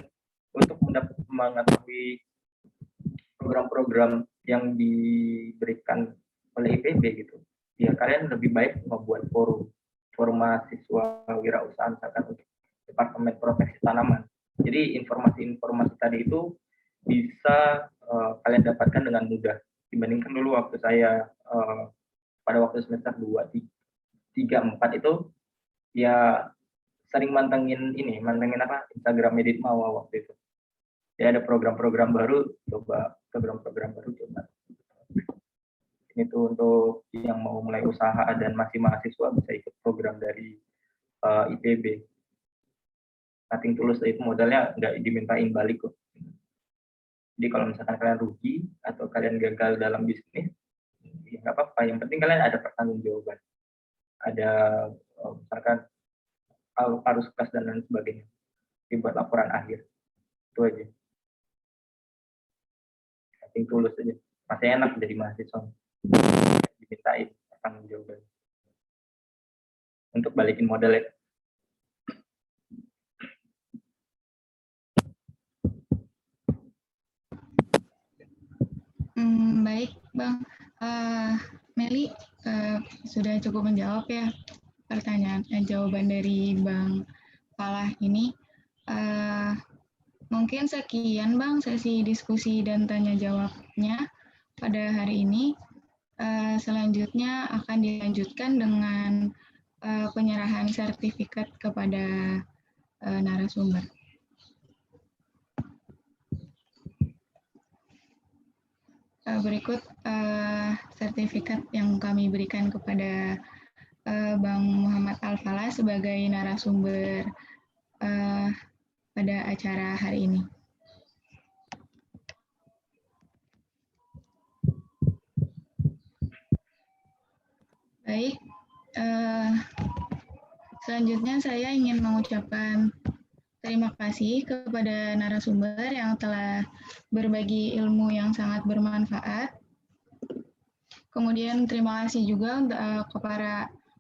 untuk mengetahui program-program yang diberikan oleh IPB gitu, ya kalian lebih baik membuat forum mahasiswa wirausaha misalkan untuk Departemen Proteksi Tanaman. Jadi informasi-informasi tadi itu bisa kalian dapatkan dengan mudah dibandingkan dulu waktu saya pada waktu semester 2, 3, 4 itu ya sering mantengin Instagram Edit Mawa waktu itu. Ya ada program-program baru, coba. Itu untuk yang mau mulai usaha dan masih mahasiswa bisa ikut program dari IPB. Nothing tulus itu modalnya nggak dimintain balik kok. Jadi kalau misalkan kalian rugi atau kalian gagal dalam bisnis, ya nggak apa-apa. Yang penting kalian ada pertanggungjawaban. Ada misalkan arus kas dan lain sebagainya. Dibuat laporan akhir. Itu aja. Nothing tulus aja. Masih enak jadi mahasiswa. Dimintain pertanggungjawaban. Untuk balikin modal ya. Baik, Bang. Meli sudah cukup menjawab ya jawaban dari Bang Falah ini. Mungkin sekian Bang sesi diskusi dan tanya jawabnya pada hari ini. Selanjutnya akan dilanjutkan dengan penyerahan sertifikat kepada narasumber. Berikut sertifikat yang kami berikan kepada Bang Muhammad Al-Falah sebagai narasumber pada acara hari ini. Baik, selanjutnya saya ingin mengucapkan terima kasih kepada narasumber yang telah berbagi ilmu yang sangat bermanfaat. Kemudian terima kasih juga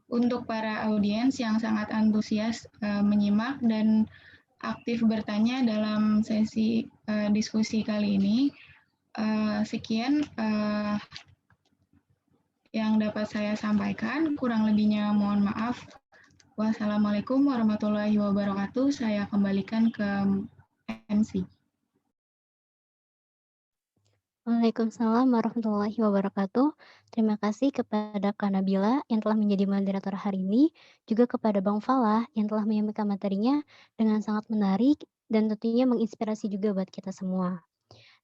untuk para audiens yang sangat antusias menyimak dan aktif bertanya dalam sesi diskusi kali ini. Sekian yang dapat saya sampaikan, kurang lebihnya mohon maaf. Wassalamualaikum warahmatullahi wabarakatuh. Saya kembalikan ke MC. Waalaikumsalam warahmatullahi wabarakatuh. Terima kasih kepada Kak Nabila yang telah menjadi moderator hari ini, juga kepada Bang Falah yang telah menyampaikan materinya dengan sangat menarik dan tentunya menginspirasi juga buat kita semua.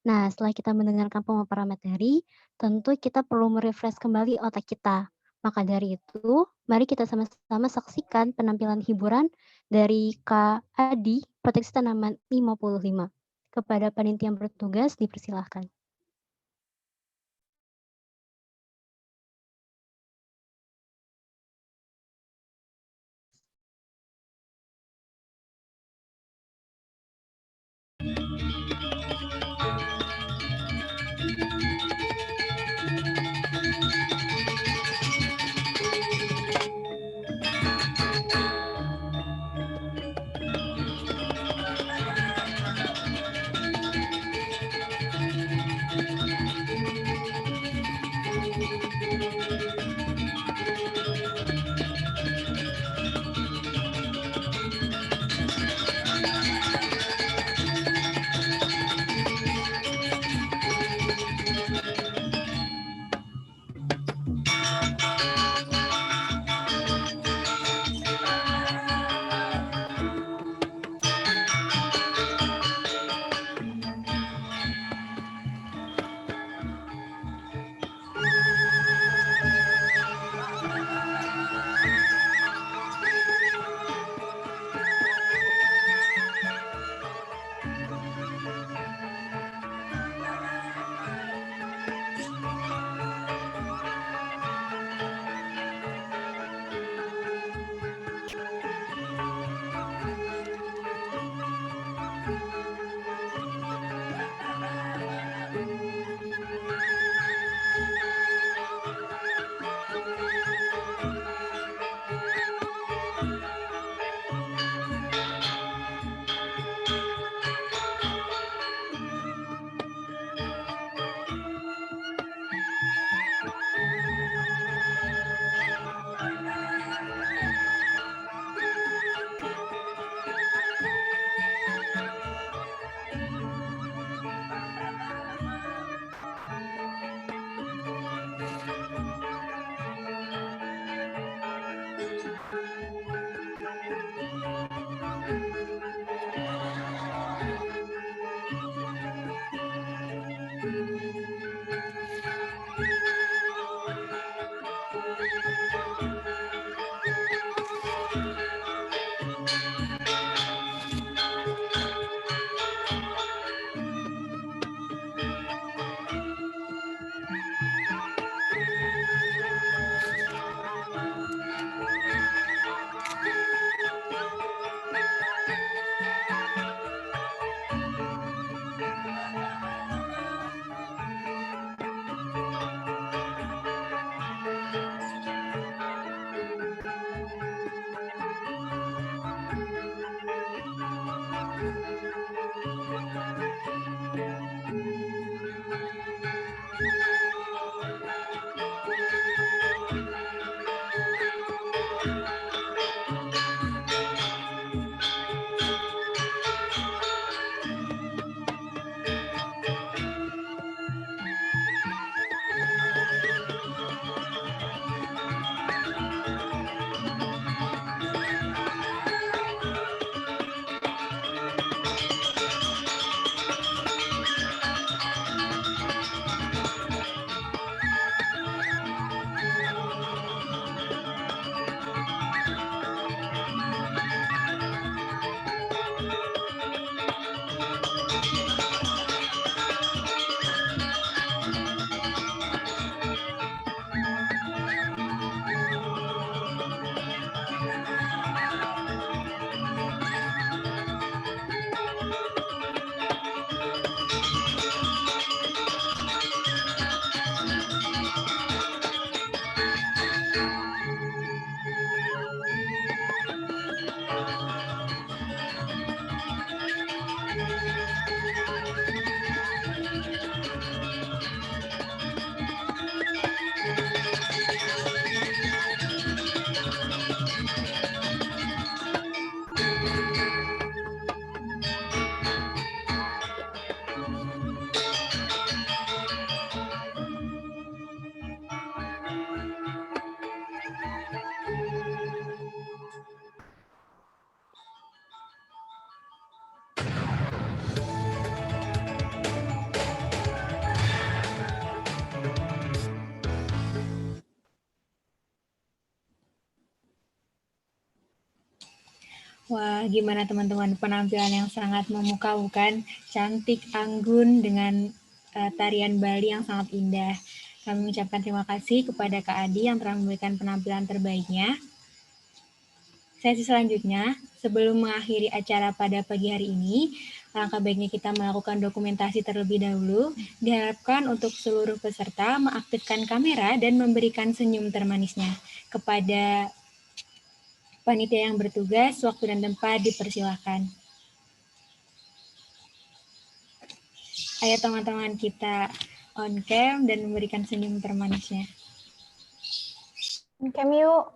Nah, setelah kita mendengarkan pemaparan materi, tentu kita perlu merefresh kembali otak kita. Maka dari itu, mari kita sama-sama saksikan penampilan hiburan dari Kak Adi, Proteksi Tanaman 55. Kepada panitia yang bertugas, dipersilahkan. Wah, gimana teman-teman, penampilan yang sangat memukau-bukan, cantik, anggun dengan tarian Bali yang sangat indah. Kami mengucapkan terima kasih kepada Kak Adi yang telah memberikan penampilan terbaiknya. Sesi selanjutnya, sebelum mengakhiri acara pada pagi hari ini, alangkah baiknya kita melakukan dokumentasi terlebih dahulu. Diharapkan untuk seluruh peserta mengaktifkan kamera dan memberikan senyum termanisnya. Kepada panitia yang bertugas, waktu dan tempat dipersilakan. Ayo teman-teman kita on cam dan memberikan senyum termanisnya. On cam yuk.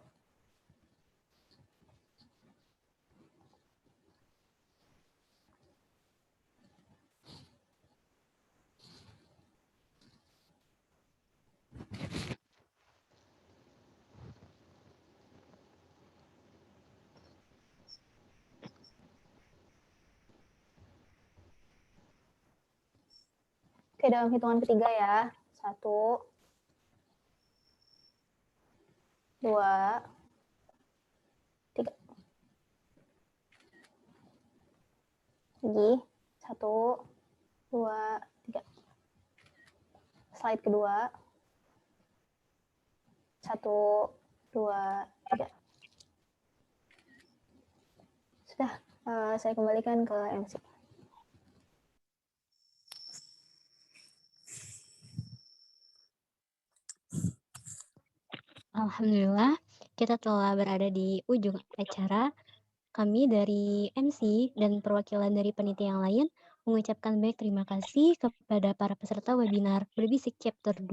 Oke, dalam hitungan ketiga ya. 1, 2, 3. Lagi. 1, 2, 3. Slide kedua. 1, 2, 3. Sudah, saya kembalikan ke MC. Alhamdulillah, kita telah berada di ujung acara. Kami dari MC dan perwakilan dari panitia yang lain mengucapkan banyak terima kasih kepada para peserta webinar Berbisik Chapter 2.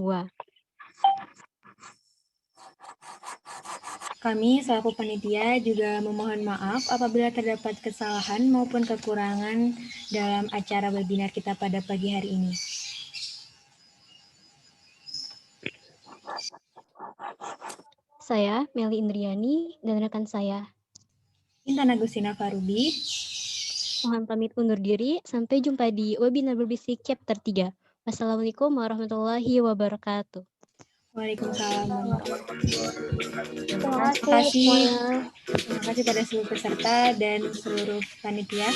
Kami selaku panitia juga memohon maaf apabila terdapat kesalahan maupun kekurangan dalam acara webinar kita pada pagi hari ini. Saya, Meli Indriani, dan rekan saya, Intan Agustina Farubi, mohon pamit undur diri. Sampai jumpa di webinar Berbisik Chapter 3. Wassalamualaikum warahmatullahi wabarakatuh. Waalaikumsalam. Terima kasih semuanya. Terima kasih pada seluruh peserta dan seluruh panitia.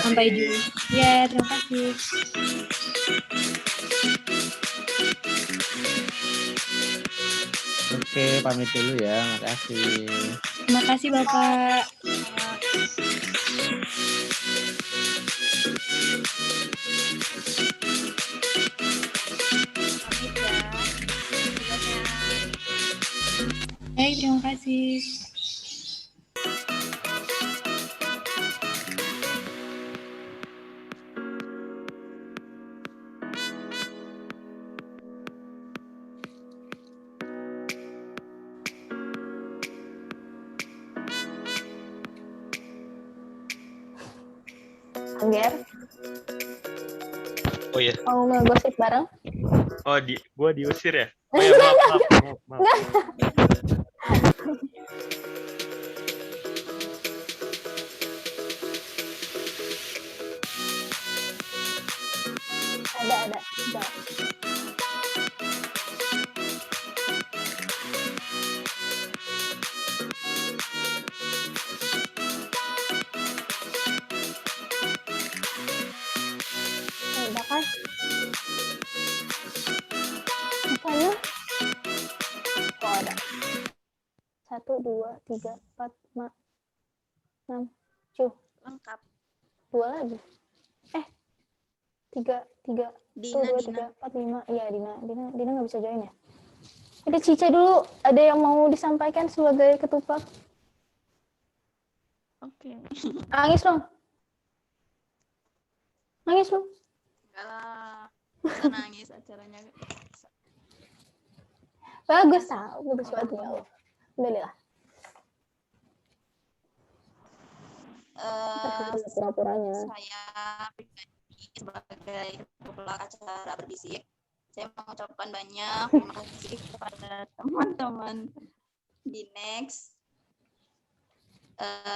Sampai jumpa. Ya, terima kasih. Oke, pamit dulu ya. Makasih. Terima kasih Bapak. Baik, terima kasih. Angger, Oh iya. mau ngegosip bareng? Oh, gua diusir ya? Oh ya, maaf. Ada. Udah kan? Apanya? Oh, ada. 1, 2, 3, 4, 5, 6, 7. Lengkap. 2 lagi. 3, 2, 3, 4, 5. Iya, Dina nggak bisa join ya? Ada Cica dulu. Ada yang mau disampaikan sebagai ketupat? Oke. Angis dong. Nangis lu? Enggak lah, bisa nangis acaranya. Bagus tau, bagus banget ya Allah. Alhamdulillah. Pura-puranya. Saya pribadi sebagai kepala acara berbisik, saya mengucapkan banyak terima kasih kepada teman-teman di Next.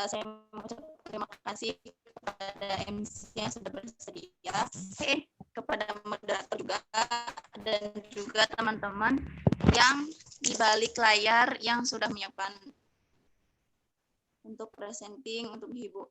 Saya mengucapkan terima kasih kepada MC yang sudah bersedia, kepada moderator juga, dan juga teman-teman yang di balik layar yang sudah menyiapkan untuk presenting, untuk menghibur